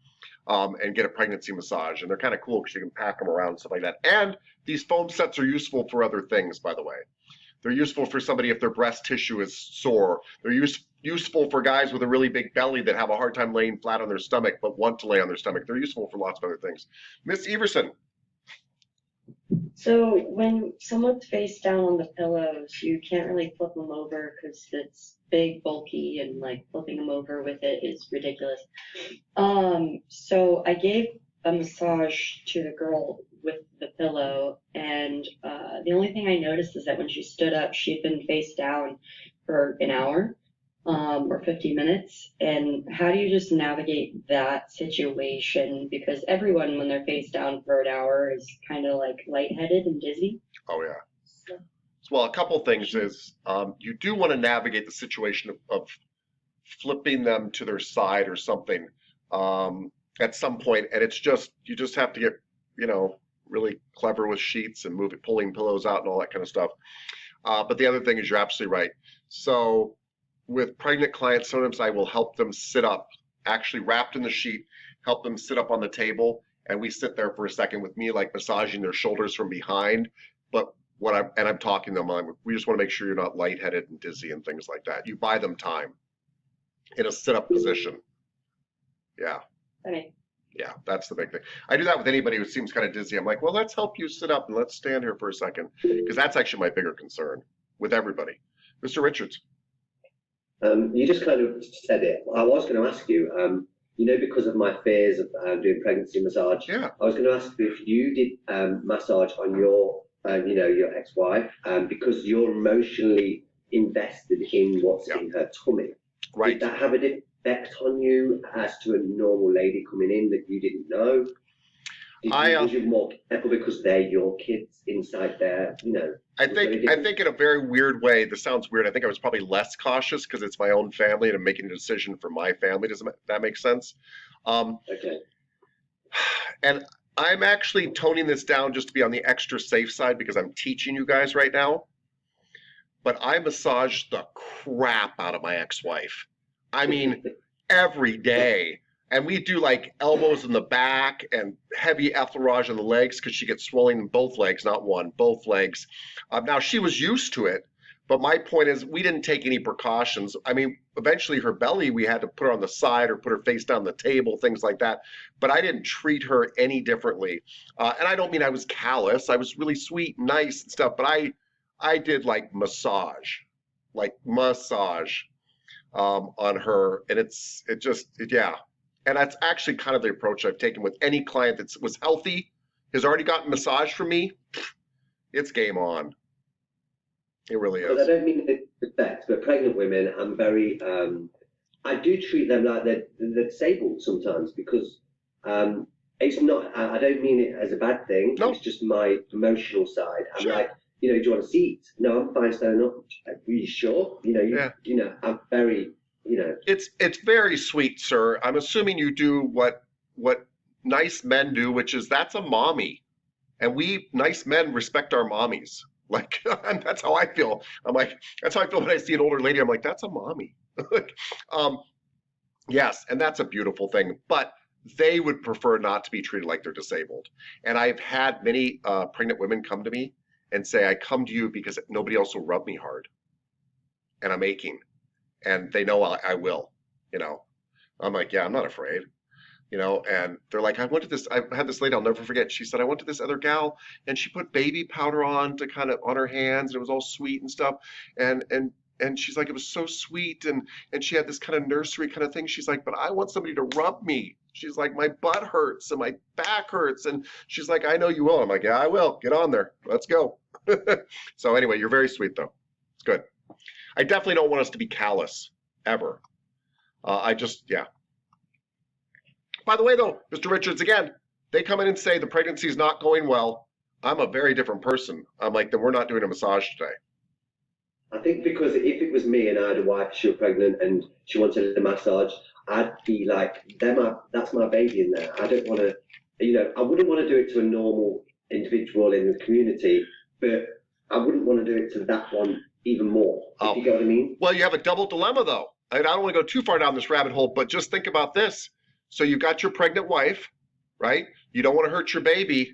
and get a pregnancy massage. And they're kind of cool because you can pack them around and stuff like that. And these foam sets are useful for other things, by the way. They're useful for somebody if their breast tissue is sore. They're useful for guys with a really big belly that have a hard time laying flat on their stomach but want to lay on their stomach. They're useful for lots of other things. Miss Everson. So when someone's face down on the pillows, you can't really flip them over because it's big, bulky, and like flipping them over with it is ridiculous. So I gave a massage to the girl with the pillow, and the only thing I noticed is that when she stood up, she'd been face down for an hour or 50 minutes. And how do you just navigate that situation? Because everyone, when they're face down for an hour, is kind of like lightheaded and dizzy. Oh, yeah. Well, a couple things is you do want to navigate the situation of flipping them to their side or something at some point, and it's just you just have to get really clever with sheets and pulling pillows out and all that kind of stuff. But the other thing is you're absolutely right. So with pregnant clients, sometimes I will help them sit up, actually wrapped in the sheet, help them sit up on the table, and we sit there for a second with me, like massaging their shoulders from behind. But I'm talking to them, we just want to make sure you're not lightheaded and dizzy and things like that. You buy them time in a sit-up position. Yeah. Okay. Yeah, that's the big thing. I do that with anybody who seems kind of dizzy. I'm like, well, let's help you sit up and let's stand here for a second, because that's actually my bigger concern with everybody. Mr. Richards. You just kind of said it. I was going to ask you, because of my fears of doing pregnancy massage, yeah. I was going to ask you if you did massage on your, your ex-wife, because you're emotionally invested in what's in her tummy. Right. Did that have an effect on you as to a normal lady coming in that you didn't know? Was you more careful because they're your kids inside there? I think in a very weird way, this sounds weird. I think I was probably less cautious because it's my own family and I'm making a decision for my family. Does that make sense? Okay. And I'm actually toning this down just to be on the extra safe side because I'm teaching you guys right now. But I massaged the crap out of my ex-wife. I mean, every day. And we do like elbows in the back and heavy effleurage on the legs because she gets swelling in both legs, not one, both legs. Now, she was used to it. But my point is, we didn't take any precautions. I mean, eventually her belly, we had to put her on the side or put her face down the table, things like that. But I didn't treat her any differently. And I don't mean I was callous. I was really sweet and nice and stuff. But I did like massage on her. And yeah. And that's actually kind of the approach I've taken with any client that was healthy, has already gotten massage from me. It's game on. It really is. But I don't mean disrespect, but pregnant women, I'm very, I do treat them like they're disabled sometimes because it's not, I don't mean it as a bad thing. No. It's just my emotional side. I'm Sure. like, do you want a seat? No, I'm fine standing up. Are you sure? I'm very, It's very sweet, sir. I'm assuming you do what nice men do, which is that's a mommy. And we nice men respect our mommies. Like, that's how I feel. I'm like, that's how I feel when I see an older lady. I'm like, that's a mommy. Yes, and that's a beautiful thing. But they would prefer not to be treated like they're disabled. And I've had many pregnant women come to me and say, I come to you because nobody else will rub me hard. And I'm aching. And they know I will, I'm like, yeah, I'm not afraid. And they're like, I had this lady I'll never forget. She said, I went to this other gal and she put baby powder on to kind of on her hands and it was all sweet and stuff. And she's like, it was so sweet. And she had this kind of nursery kind of thing. She's like, but I want somebody to rub me. She's like, my butt hurts and my back hurts. And she's like, I know you will. I'm like, yeah, I will. Get on there. Let's go. So anyway, you're very sweet though. It's good. I definitely don't want us to be callous ever. Yeah. By the way, though, Mr. Richards, again, they come in and say the pregnancy is not going well. I'm a very different person. I'm like, then we're not doing a massage today. I think because if it was me and I had a wife, she was pregnant and she wanted a massage, I'd be like, that's my baby in there. I don't want to, I wouldn't want to do it to a normal individual in the community, but I wouldn't want to do it to that one even more. If you get what I mean? Well, you have a double dilemma, though. I don't want to go too far down this rabbit hole, but just think about this. So you've got your pregnant wife, right? You don't want to hurt your baby,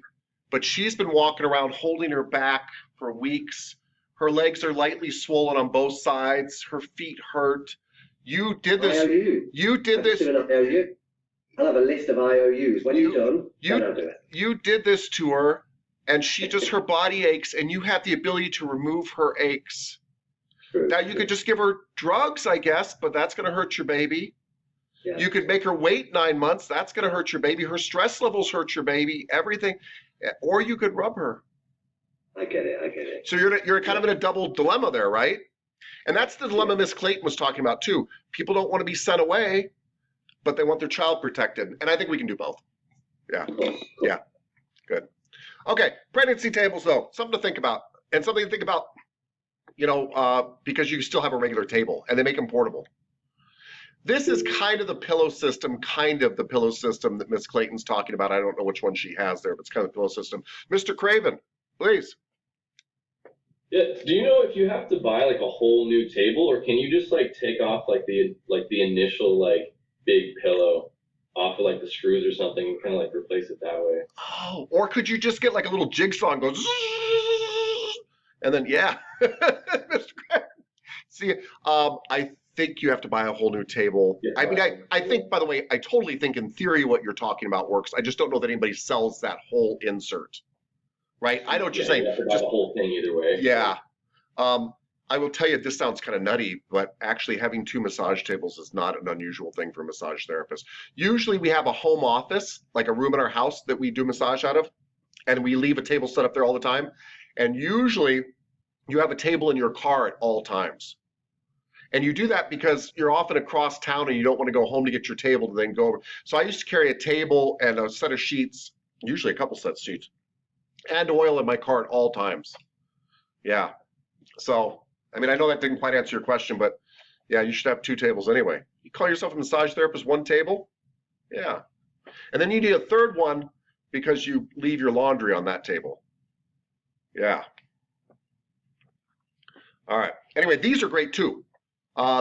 but she's been walking around holding her back for weeks. Her legs are lightly swollen on both sides. Her feet hurt. You did this. IOU. You did this. I'll have a list of IOUs. When you're done, then I'll do it. You did this to her, and her body aches, and you have the ability to remove her aches. True, now, you could just give her drugs, I guess, but that's going to hurt your baby. Yeah. You could make her wait 9 months. That's going to hurt your baby. Her stress levels hurt your baby, everything. Or you could rub her. I get it. So you're kind of in a double dilemma there, right? And that's the dilemma Miss Clayton was talking about, too. People don't want to be sent away, but they want their child protected. And I think we can do both. Yeah. Cool. Yeah. Good. Okay. Pregnancy tables, though. Something to think about. And something to think about, because you still have a regular table, and they make them portable. This is kind of the pillow system that Miss Clayton's talking about. I don't know which one she has there, but it's kind of the pillow system. Mr. Craven, please. Yeah. Do you know if you have to buy like a whole new table, or can you just like take off the initial like big pillow off of like the screws or something and kind of like replace it that way? Oh, or could you just get like a little jigsaw and go and then yeah. Mr. Craven. See, I think you have to buy a whole new table. Yeah, I mean, I think, by the way, I totally think in theory what you're talking about works. I just don't know that anybody sells that whole insert, right? I know what you're saying. You have to buy the whole thing either way. Yeah. I will tell you, this sounds kind of nutty, but actually having 2 massage tables is not an unusual thing for a massage therapist. Usually we have a home office, like a room in our house that we do massage out of, and we leave a table set up there all the time. And usually you have a table in your car at all times. And you do that because you're often across town and you don't want to go home to get your table to then go over. So I used to carry a table and a set of sheets, usually a couple sets of sheets, and oil in my car at all times. Yeah. So, I mean, I know that didn't quite answer your question, but yeah, you should have 2 tables anyway. You call yourself a massage therapist, 1 table? Yeah. And then you need a third one because you leave your laundry on that table. Yeah. All right. Anyway, these are great too.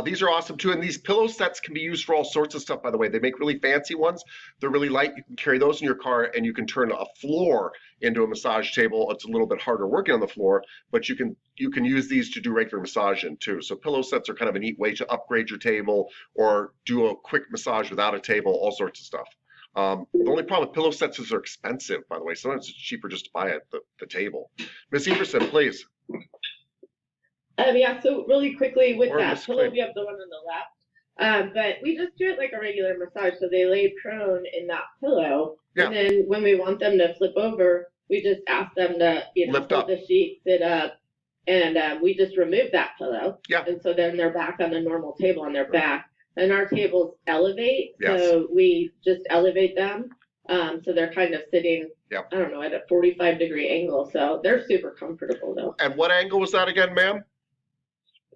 These are awesome too. And these pillow sets can be used for all sorts of stuff, by the way. They make really fancy ones. They're really light. You can carry those in your car and you can turn a floor into a massage table. It's a little bit harder working on the floor, but you can use these to do regular massage in too. So pillow sets are kind of a neat way to upgrade your table or do a quick massage without a table, all sorts of stuff. The only problem with pillow sets is they're expensive, by the way. Sometimes it's cheaper just to buy it at the table. Miss Everson, please. Yeah, so really quickly with Or that Miss pillow, Quinn. we have the one on the left. But we just do it like a regular massage. So they lay prone in that pillow. Yeah. And then when we want them to flip over, we just ask them to, Lift fold up. the sheet, sit up, and we just remove that pillow. Yeah. And so then they're back on the normal table on their back. And our tables elevate. Yes. So we just elevate them. So they're kind of sitting, Yep. I don't know, at a 45-degree angle. So they're super comfortable though. And what angle was that again, ma'am?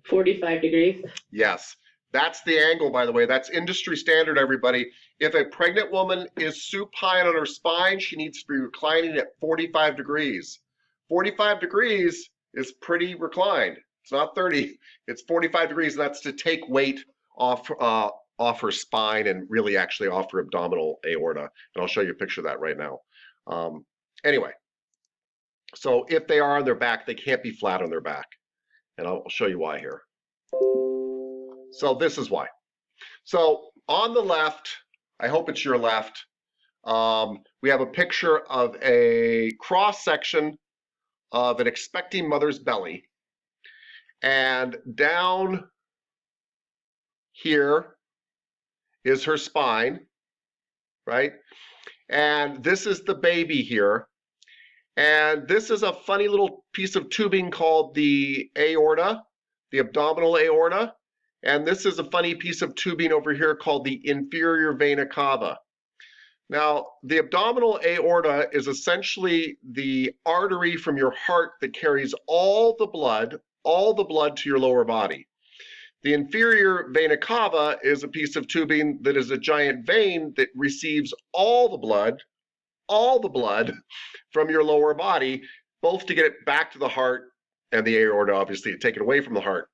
45 degrees. Yes. That's the angle, by the way. That's industry standard, everybody. If a pregnant woman is supine on her spine, she needs to be reclining at 45 degrees. 45 degrees is pretty reclined. It's not 30, it's 45 degrees, and that's to take weight off her spine and really actually off her abdominal aorta. And I'll show you a picture of that right now. Anyway, so if they are on their back, they can't be flat on their back. And I'll show you why here. So this is why. So on the left, I hope it's your left, we have a picture of a cross section of an expecting mother's belly. And down here is her spine, right? And this is the baby here. And this is a funny little piece of tubing called the aorta, the abdominal aorta. And this is a funny piece of tubing over here called the inferior vena cava. Now, the abdominal aorta is essentially the artery from your heart that carries all the blood to your lower body. The inferior vena cava is a piece of tubing that is a giant vein that receives all the blood from your lower body, both to get it back to the heart and the aorta, obviously, to take it away from the heart.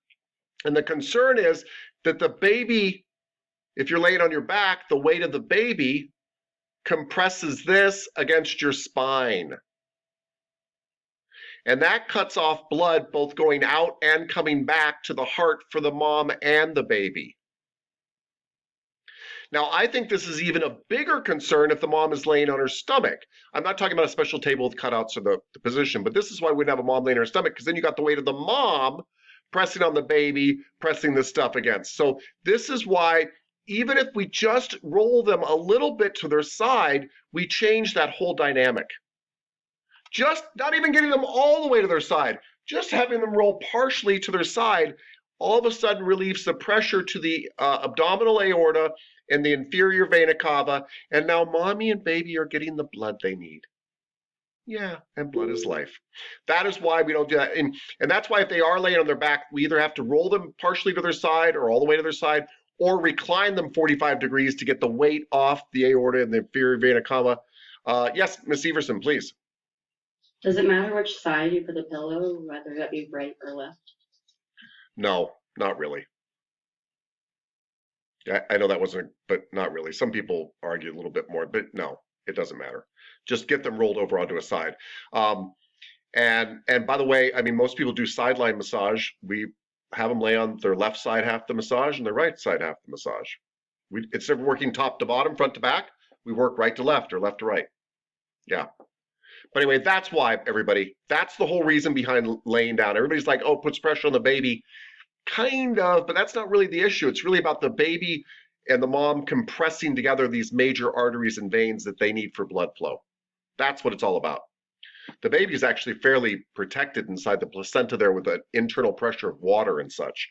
And the concern is that the baby, if you're laying on your back, the weight of the baby compresses this against your spine. And that cuts off blood both going out and coming back to the heart for the mom and the baby. Now, I think this is even a bigger concern if the mom is laying on her stomach. I'm not talking about a special table with cutouts or the position, but this is why we wouldn't have a mom laying on her stomach, because then you got the weight of the mom pressing on the baby, pressing this stuff against. So this is why even if we just roll them a little bit to their side, we change that whole dynamic. Just not even getting them all the way to their side, just having them roll partially to their side, all of a sudden relieves the pressure to the abdominal aorta and the inferior vena cava, and now mommy and baby are getting the blood they need. Yeah, and blood is life. That is why we don't do that. And that's why if they are laying on their back, we either have to roll them partially to their side or all the way to their side, or recline them 45 degrees to get the weight off the aorta and the inferior vena cava. Yes, Miss Everson, please. Does it matter which side you put the pillow, whether that be right or left? No, not really. I know that wasn't, but not really. Some people argue a little bit more, but no, it doesn't matter. Just get them rolled over onto a side. And by the way, I mean, most people do sideline massage. We have them lay on their left side half the massage and their right side half the massage. Instead of working top to bottom, front to back, we work right to left or left to right. Yeah. But anyway, that's why, everybody. That's the whole reason behind laying down. Everybody's like, oh, it puts pressure on the baby. Kind of, but that's not really the issue. It's really about the baby and the mom compressing together these major arteries and veins that they need for blood flow. That's what it's all about. The baby is actually fairly protected inside the placenta there with an internal pressure of water and such.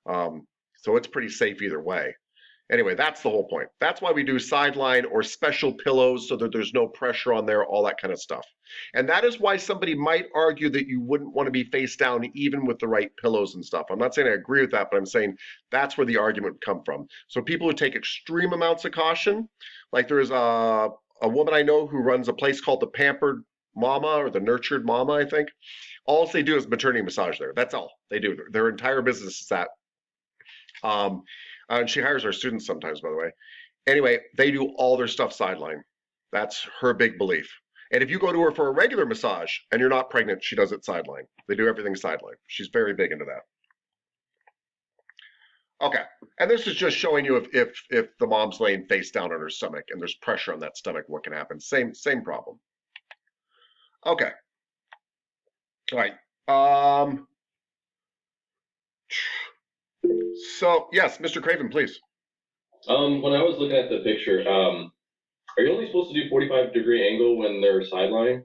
So it's pretty safe either way. Anyway, that's the whole point. That's why we do sideline or special pillows so that there's no pressure on there, all that kind of stuff. And that is why somebody might argue that you wouldn't want to be face down even with the right pillows and stuff. I'm not saying I agree with that, but I'm saying that's where the argument would come from. So people who take extreme amounts of caution, like there's a woman I know who runs a place called the Pampered Mama or the Nurtured Mama, I think. All they do is maternity massage there. That's all they do. Their entire business is that. And she hires our students sometimes, by the way. Anyway, they do all their stuff sideline. That's her big belief. And if you go to her for a regular massage and you're not pregnant, she does it sideline. They do everything sideline. She's very big into that. Okay, and this is just showing you if the mom's laying face down on her stomach and there's pressure on that stomach, what can happen. Same problem. Okay. All right. So yes, Mr. Craven, please. When I was looking at the picture, are you only supposed to do 45-degree angle when they're sidelining?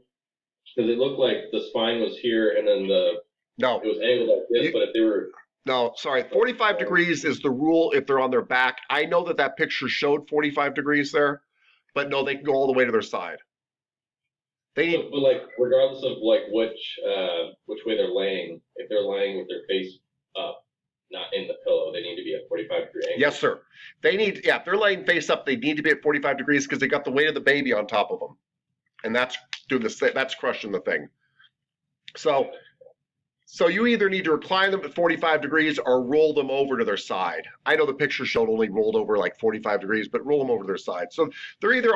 Because it looked like the spine was here and then it was angled like this, but if they were... No, sorry, 45 degrees is the rule if they're on their back. I know that picture showed 45 degrees there, but no, they can go all the way to their side. But like, regardless of like which way they're laying, if they're laying with their face up, not in the pillow, they need to be at 45-degree angle. Yes, sir. If they're laying face up, they need to be at 45 degrees because they got the weight of the baby on top of them. And that's crushing the thing. So you either need to recline them at 45 degrees or roll them over to their side. I know the picture showed only rolled over like 45 degrees, but roll them over to their side. So they're either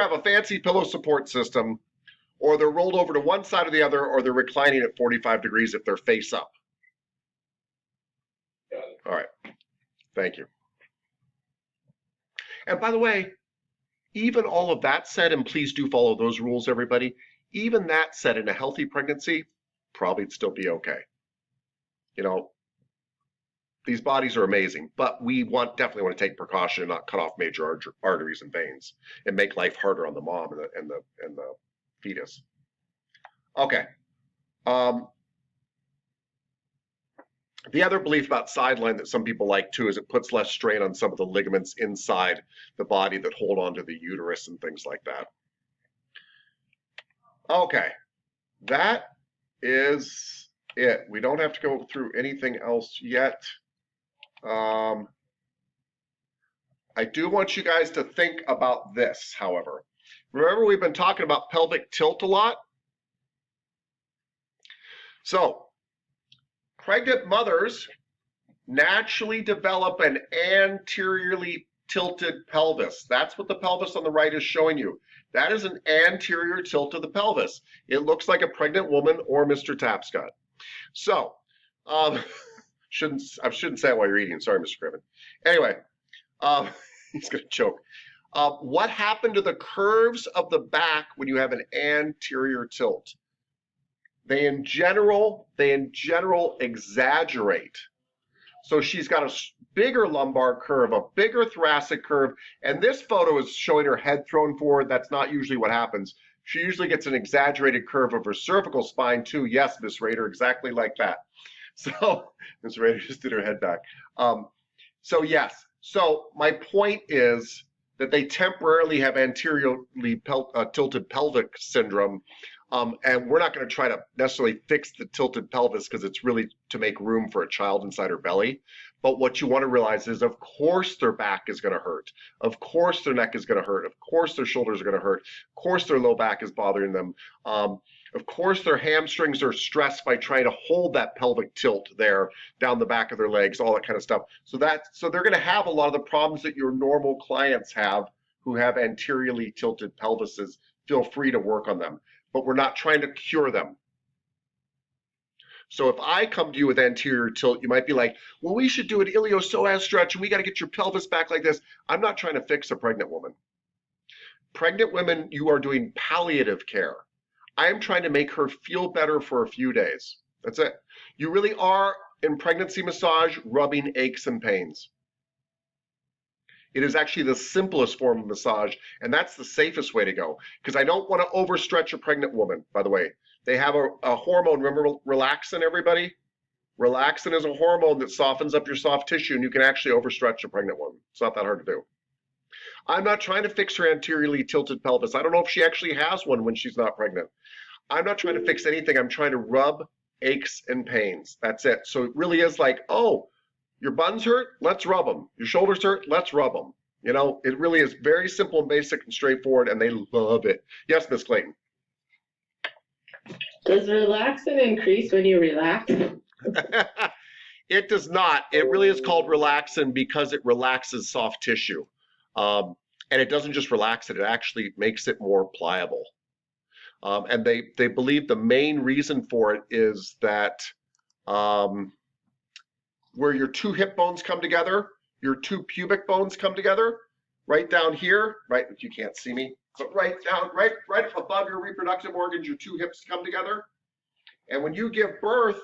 have a fancy pillow support system, or they're rolled over to one side or the other, or they're reclining at 45 degrees if they're face up. Got it. All right. Thank you. And by the way, even all of that said, and please do follow those rules, everybody, even that said, in a healthy pregnancy, probably it'd still be okay. You know, these bodies are amazing, but we definitely want to take precaution and not cut off major arteries and veins and make life harder on the mom and the fetus. Okay. The other belief about sideline that some people like too is it puts less strain on some of the ligaments inside the body that hold on to the uterus and things like that. Okay, that is it. We don't have to go through anything else yet. I do want you guys to think about this, however. Remember, we've been talking about pelvic tilt a lot. So, pregnant mothers naturally develop an anteriorly tilted pelvis. That's what the pelvis on the right is showing you. That is an anterior tilt of the pelvis. It looks like a pregnant woman or Mr. Tapscott. So, I shouldn't say it while you're eating. Sorry, Mr. Griffin. Anyway, he's going to choke. What happened to the curves of the back when you have an anterior tilt? They in general exaggerate. So she's got a bigger lumbar curve, a bigger thoracic curve, and this photo is showing her head thrown forward. That's not usually what happens. She usually gets an exaggerated curve of her cervical spine too. Yes, Miss Rader, exactly like that. So Miss Rader just did her head back. So yes. So my point is that they temporarily have anteriorly tilted pelvic syndrome. And we're not going to try to necessarily fix the tilted pelvis because it's really to make room for a child inside her belly. But what you want to realize is, of course, their back is going to hurt. Of course, their neck is going to hurt. Of course, their shoulders are going to hurt. Of course, their low back is bothering them. Of course, their hamstrings are stressed by trying to hold that pelvic tilt there down the back of their legs, all that kind of stuff. So they're going to have a lot of the problems that your normal clients have who have anteriorly tilted pelvises. Feel free to work on them. But we're not trying to cure them. So if I come to you with anterior tilt, you might be like, well, we should do an iliopsoas stretch and we got to get your pelvis back like this. I'm not trying to fix a pregnant woman. Pregnant women, you are doing palliative care. I am trying to make her feel better for a few days. That's it. You really are, in pregnancy massage, rubbing aches and pains. It is actually the simplest form of massage, and that's the safest way to go, because I don't want to overstretch a pregnant woman, by the way. They have a hormone, remember relaxin, everybody? Relaxin is a hormone that softens up your soft tissue, and you can actually overstretch a pregnant woman. It's not that hard to do. I'm not trying to fix her anteriorly tilted pelvis. I don't know if she actually has one when she's not pregnant. I'm not trying to fix anything. I'm trying to rub aches and pains. That's it. So it really is like, oh, your buns hurt? Let's rub them. Your shoulders hurt? Let's rub them. You know, it really is very simple and basic and straightforward, and they love it. Yes, Miss Clayton. Does relaxin increase when you relax? It does not. It really is called relaxin because it relaxes soft tissue. And it doesn't just relax it, it actually makes it more pliable. And they believe the main reason for it is that where your two hip bones come together, your two pubic bones come together, right down here, right, if you can't see me, but right down, right above your reproductive organs, your two hips come together. And when you give birth,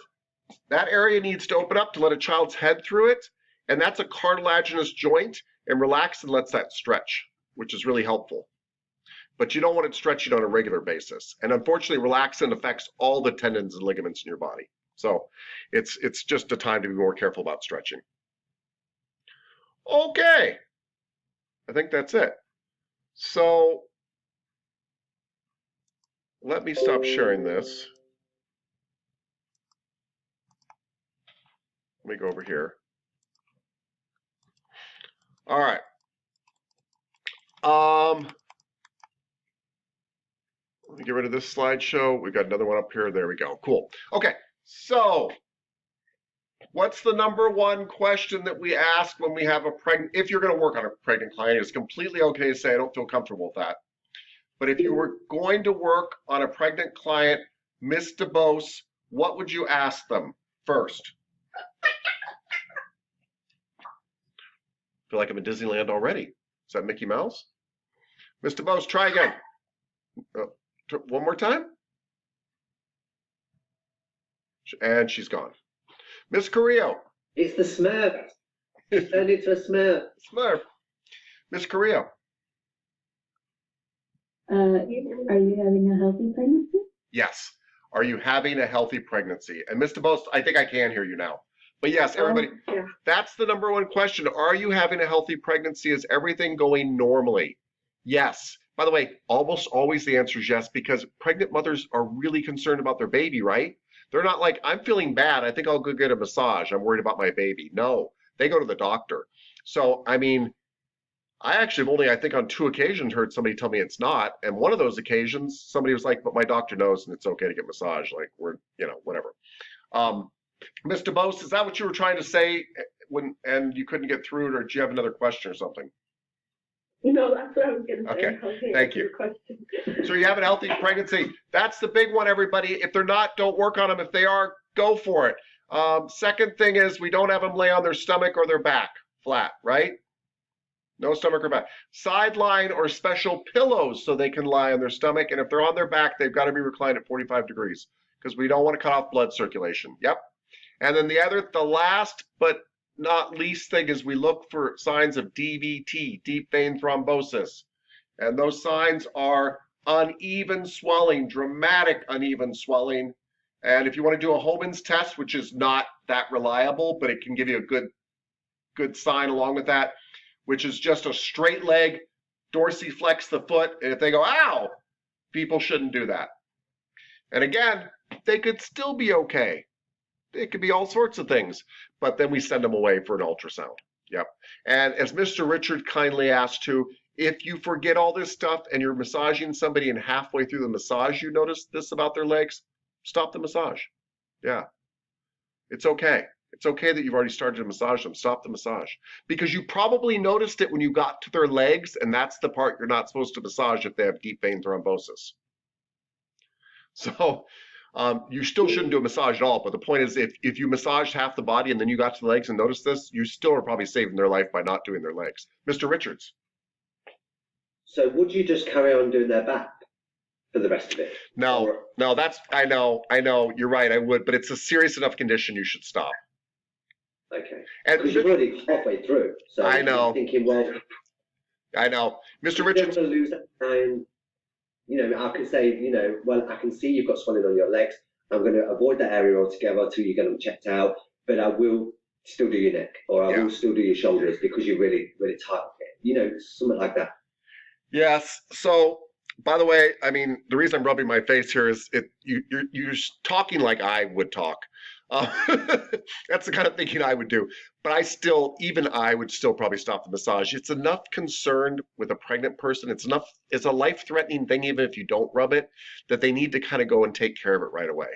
that area needs to open up to let a child's head through it. And that's a cartilaginous joint, and relaxin lets that stretch, which is really helpful. But you don't want it stretching on a regular basis. And unfortunately, relaxin affects all the tendons and ligaments in your body. So it's just a time to be more careful about stretching. Okay, I think that's it. So let me stop sharing this. Let me go over here. All right. Let me get rid of this slideshow. We've got another one up here. There we go. Cool. Okay, so what's the number one question that we ask when we have a pregnant, if you're going to work on a pregnant client, it's completely okay to say, I don't feel comfortable with that. But if you were going to work on a pregnant client, Miss DeBose, what would you ask them first? I feel like I'm in Disneyland already. Is that Mickey Mouse? Miss DeBose, try again. One more time. And she's gone. Miss Carrillo. It's the Smurf. It's turned into a Smurf. Smurf. Miss Carrillo. Are you having a healthy pregnancy? Yes. Are you having a healthy pregnancy? And Miss DeBose, I think I can hear you now. But yes, everybody, that's the number one question. Are you having a healthy pregnancy? Is everything going normally? Yes. By the way, almost always the answer is yes, because pregnant mothers are really concerned about their baby, right? They're not like, I'm feeling bad. I think I'll go get a massage. I'm worried about my baby. No, they go to the doctor. So, I mean, I actually have only, I think on 2 occasions heard somebody tell me it's not. And one of those occasions, somebody was like, but my doctor knows and it's okay to get massage. Like, we're, you know, whatever. Ms. DeBose, is that what you were trying to say and you couldn't get through it, or do you have another question or something? No, that's what I was going to say. Okay, thank you. So you have a healthy pregnancy. That's the big one, everybody. If they're not, don't work on them. If they are, go for it. Second thing is we don't have them lay on their stomach or their back flat, right? No stomach or back. Sideline or special pillows so they can lie on their stomach. And if they're on their back, they've got to be reclined at 45 degrees because we don't want to cut off blood circulation. Yep. And then the last but not least thing is we look for signs of DVT, deep vein thrombosis. And those signs are uneven swelling, dramatic uneven swelling. And if you want to do a Homan's test, which is not that reliable, but it can give you a good sign along with that, which is just a straight leg, dorsiflex the foot. And if they go, ow, people shouldn't do that. And again, they could still be okay. It could be all sorts of things, but then we send them away for an ultrasound. Yep. And as Mr. Richard kindly asked to, if you forget all this stuff and you're massaging somebody and halfway through the massage you notice this about their legs, stop the massage. Yeah. It's okay. It's okay that you've already started to massage them. Stop the massage. Because you probably noticed it when you got to their legs, and that's the part you're not supposed to massage if they have deep vein thrombosis. So you still shouldn't do a massage at all, but the point is if you massaged half the body and then you got to the legs and noticed this, you still are probably saving their life by not doing their legs. Mr. Richards. So would you just carry on doing their back for the rest of it? No, that's, I know, you're right, I would, but it's a serious enough condition you should stop. Okay. Because you're already halfway through, so I know. I'm thinking, well, I know. Mr. Richards. You don't want to lose that time. You know, I can say, you know, well, I can see you've got swelling on your legs. I'm going to avoid that area altogether until you get them checked out, but I will still do your neck, or I will still do your shoulders because you're really, really tight. You know, something like that. Yes. So, by the way, I mean, the reason I'm rubbing my face here is you're talking like I would talk. Uh, that's the kind of thinking I would do. But even I would still probably stop the massage. It's enough concern with a pregnant person. It's a life-threatening thing, even if you don't rub it, that they need to kind of go and take care of it right away.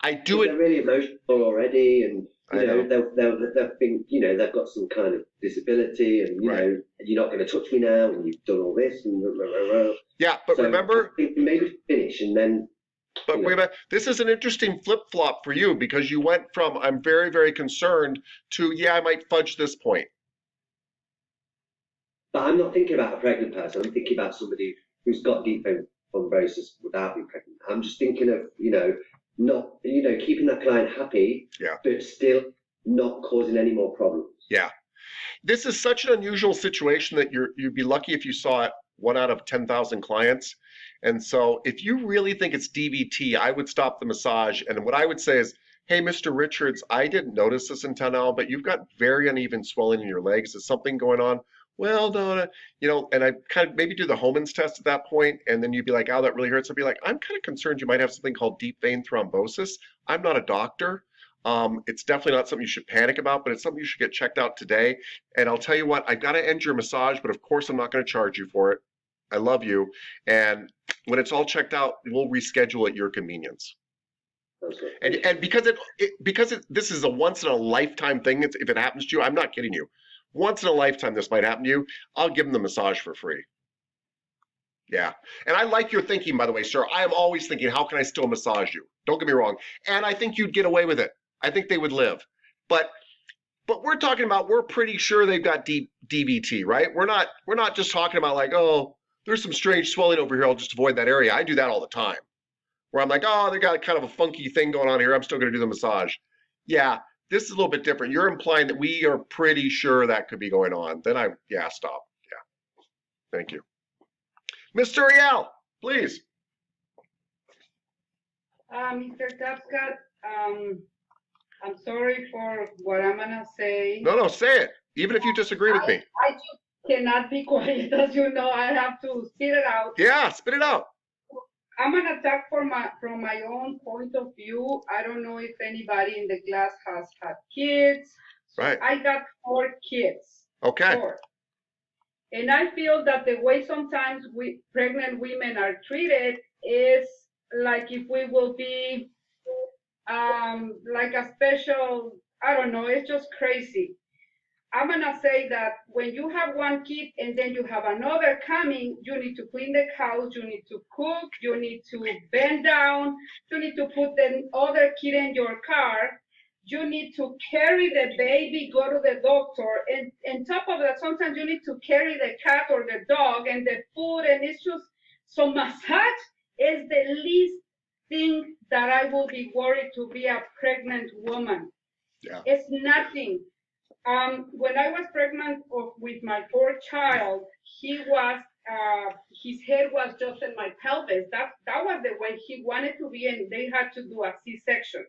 I do it. They're really emotional already, and I know. they'll think, you know, they've got some kind of disability, and you know, you're not going to touch me now, and you've done all this, and yeah. But so remember, maybe finish, and then. But wait a minute, this is an interesting flip-flop for you because you went from I'm very, very concerned to I might fudge this point. But I'm not thinking about a pregnant person. I'm thinking about somebody who's got deep vein thrombosis without being pregnant. I'm just thinking of, keeping that client happy, but still not causing any more problems. Yeah. This is such an unusual situation that you'd be lucky if you saw it 1 out of 10,000 clients. And so if you really think it's DVT, I would stop the massage. And what I would say is, hey, Mr. Richards, I didn't notice this until now, but you've got very uneven swelling in your legs. Is something going on? Well, no, and I kind of maybe do the Homan's test at that point, and then you'd be like, oh, that really hurts. I'd be like, I'm kind of concerned you might have something called deep vein thrombosis. I'm not a doctor. It's definitely not something you should panic about, but it's something you should get checked out today. And I'll tell you what, I've got to end your massage, but of course I'm not going to charge you for it. I love you. And when it's all checked out, we'll reschedule at your convenience. Okay. And because this is a once in a lifetime thing, if it happens to you, I'm not kidding you. Once in a lifetime this might happen to you, I'll give them the massage for free. Yeah. And I like your thinking, by the way, sir. I am always thinking, how can I still massage you? Don't get me wrong. And I think you'd get away with it. I think they would live. But we're talking about, we're pretty sure they've got DVT, right? We're not just talking about like, oh, there's some strange swelling over here, I'll just avoid that area. I do that all the time. Where I'm like, oh, they got kind of a funky thing going on here, I'm still going to do the massage. Yeah, this is a little bit different. You're implying that we are pretty sure that could be going on. Then stop. Yeah. Thank you. Mr. Riel, please. Mr. Tapscott, I'm sorry for what I'm going to say. No, say it, even if you disagree with me. I just cannot be quiet, as you know. I have to spit it out. Yeah, spit it out. I'm going to talk from my own point of view. I don't know if anybody in the class has had kids. Right. I got 4 kids. Okay. 4. And I feel that the way sometimes pregnant women are treated is like if we will be like a special, I don't know, it's just crazy. I'm going to say that when you have 1 kid and then you have another coming, you need to clean the house, you need to cook, you need to bend down, you need to put the other kid in your car, you need to carry the baby, go to the doctor, and on top of that, sometimes you need to carry the cat or the dog and the food, and it's just, so massage is the least thing that I will be worried to be a pregnant woman. Yeah. It's nothing. When I was pregnant with my 4th child, his head was just in my pelvis. That was the way he wanted to be, and they had to do a C-section.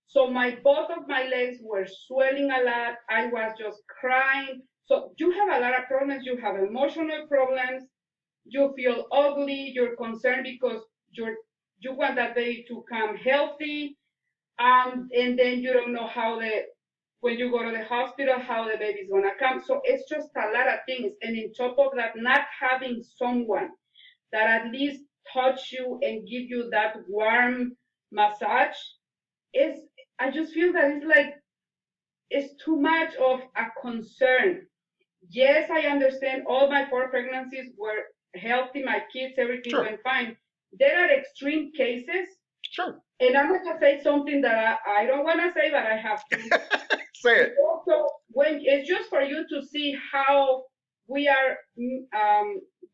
So both of my legs were swelling a lot. I was just crying. So you have a lot of problems. You have emotional problems. You feel ugly. You're concerned because you want that baby to come healthy, and then you don't know when you go to the hospital, how the baby's gonna come. So it's just a lot of things. And on top of that, not having someone that at least touch you and give you that warm massage I just feel that it's too much of a concern. Yes, I understand all my 4 pregnancies were healthy, my kids, everything went fine. There are extreme cases. Sure. And I'm going to say something that I don't want to say, but I have to. Say it. Also, when it's just for you to see how we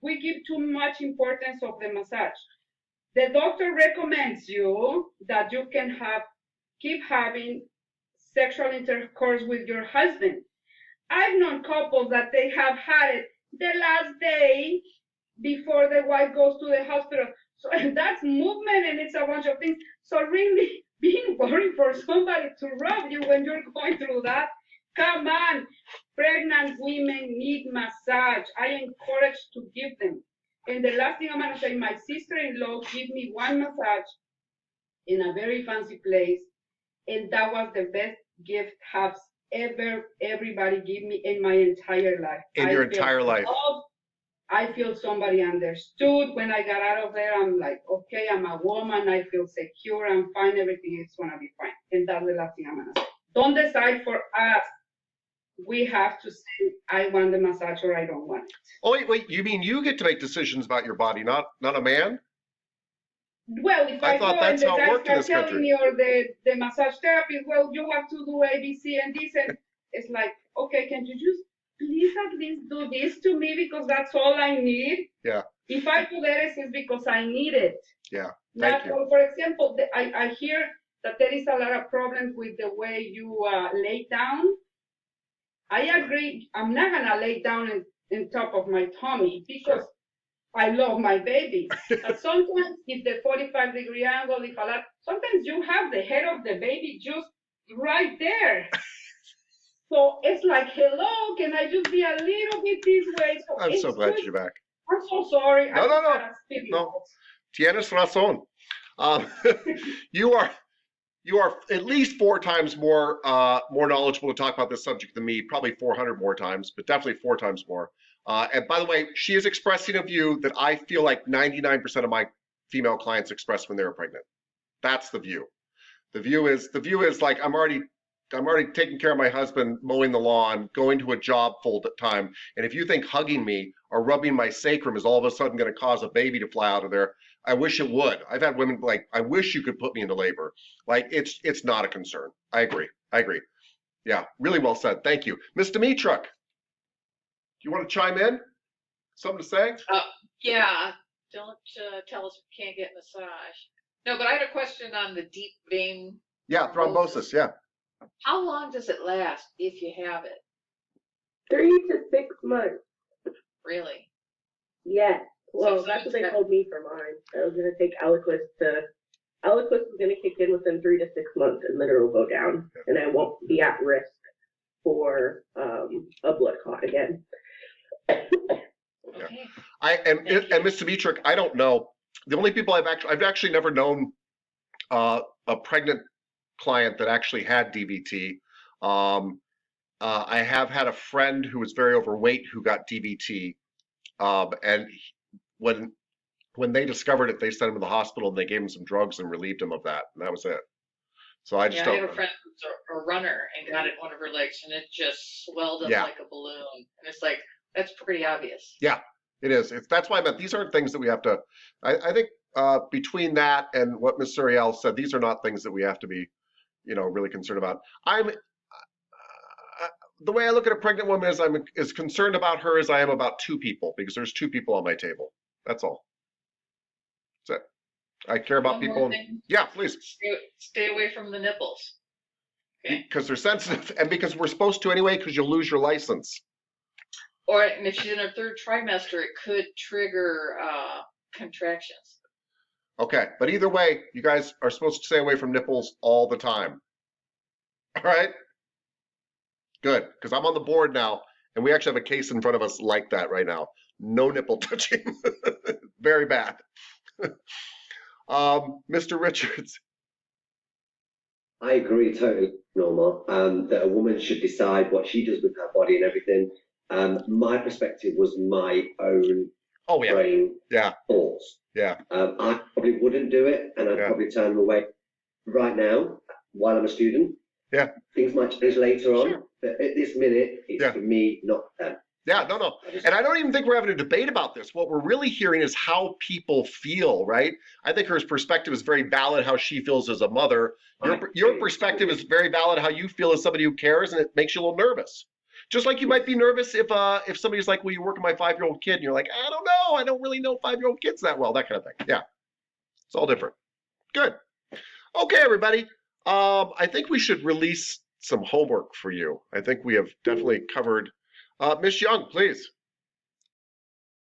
give too much importance of the massage. The doctor recommends you that you can keep having sexual intercourse with your husband. I've known couples that they have had it the last day before the wife goes to the hospital. So that's movement and it's a bunch of things. So really being worried for somebody to rub you when you're going through that, come on. Pregnant women need massage. I encourage to give them. And the last thing I'm gonna say, my sister-in-law gave me one massage in a very fancy place, and that was the best gift have ever everybody give me in my entire life. In your entire life. I feel somebody understood. When I got out of there, I'm like, okay, I'm a woman. I feel secure. I'm fine. Everything is gonna be fine. And that's the last thing I'm gonna say. Don't decide for us. We have to say, I want the massage or I don't want it. Oh, wait, you mean you get to make decisions about your body, not a man? Well, if I thought go that's and the how it guy worked in starts this telling country. me, or the massage therapist, well, you have to do A, B, C, and this, and it's like, okay, can you just please at least do this to me because that's all I need? Yeah. If I do this, it's because I need it. Yeah. Not, Thank you. for example, I hear that there is a lot of problems with the way you lay down. I agree. I'm not gonna lay down in top of my tummy because I love my baby. But sometimes if the 45-degree angle, sometimes you have the head of the baby just right there. So it's like, hello, can I just be a little bit this way? So I'm so glad you're back. I'm so sorry. No. Tienes razón. You are at least 4 times more knowledgeable to talk about this subject than me, probably 400 more times, but definitely 4 times more. And by the way, she is expressing a view that I feel like 99% of my female clients express when they were pregnant. That's the view. The view is like, I'm already taking care of my husband, mowing the lawn, going to a job full time. And if you think hugging me or rubbing my sacrum is all of a sudden going to cause a baby to fly out of there, I wish it would. I've had women like, I wish you could put me into labor. Like, it's not a concern. I agree. Yeah, really well said. Thank you. Ms. Dimitruk, do you want to chime in? Something to say? Yeah, don't tell us we can't get massage. No, but I had a question on the deep vein. Yeah, thrombosis, yeah. How long does it last if you have it? 3 to 6 months. Really? Yeah. Well, So that's what they told me for mine. I was going to take Eliquis was going to kick in within 3 to 6 months and then it'll go down and I won't be at risk for a blood clot again. Okay. And Ms. Dimitruk, I don't know. The only people I've actually never known a pregnant client that actually had DVT. I have had a friend who was very overweight who got DVT, and when they discovered it, they sent him to the hospital and they gave him some drugs and relieved him of that, and that was it. So I just I have a friend who's a runner and got it in one of her legs, and it just swelled up like a balloon. And it's like, that's pretty obvious. Yeah, it is. That's why I meant these aren't things that we have to. I think between that and what Ms. Suriel said, these are not things that we have to be, really concerned about. The way I look at a pregnant woman is I'm as concerned about her as I am about 2 people, because there's 2 people on my table. That's all. That's it. I care about people. Yeah, please. Stay away from the nipples. Okay. Because they're sensitive, and because we're supposed to anyway, because you'll lose your license. And if she's in her 3rd trimester, it could trigger contractions. Okay, but either way, you guys are supposed to stay away from nipples all the time. All right? Good, because I'm on the board now, and we actually have a case in front of us like that right now. No nipple touching. Very bad. Mr. Richards. I agree totally, Norma, that a woman should decide what she does with her body and everything. My perspective was my own brain thoughts. Yeah. I probably wouldn't do it, and I'd probably turn them away right now while I'm a student. Yeah. Things might change later on, but at this minute, it's for me, not them. Yeah, no. And I don't even think we're having a debate about this. What we're really hearing is how people feel, right? I think her perspective is very valid, how she feels as a mother. Your perspective is very valid, how you feel as somebody who cares, and it makes you a little nervous. Just like you might be nervous if somebody's like, well, you work with my 5-year-old kid, and you're like, I don't know, I don't really know 5-year-old kids that well, that kind of thing. Yeah, it's all different. Good. Okay, everybody. I think we should release some homework for you. I think we have definitely covered. Ms. Young, please.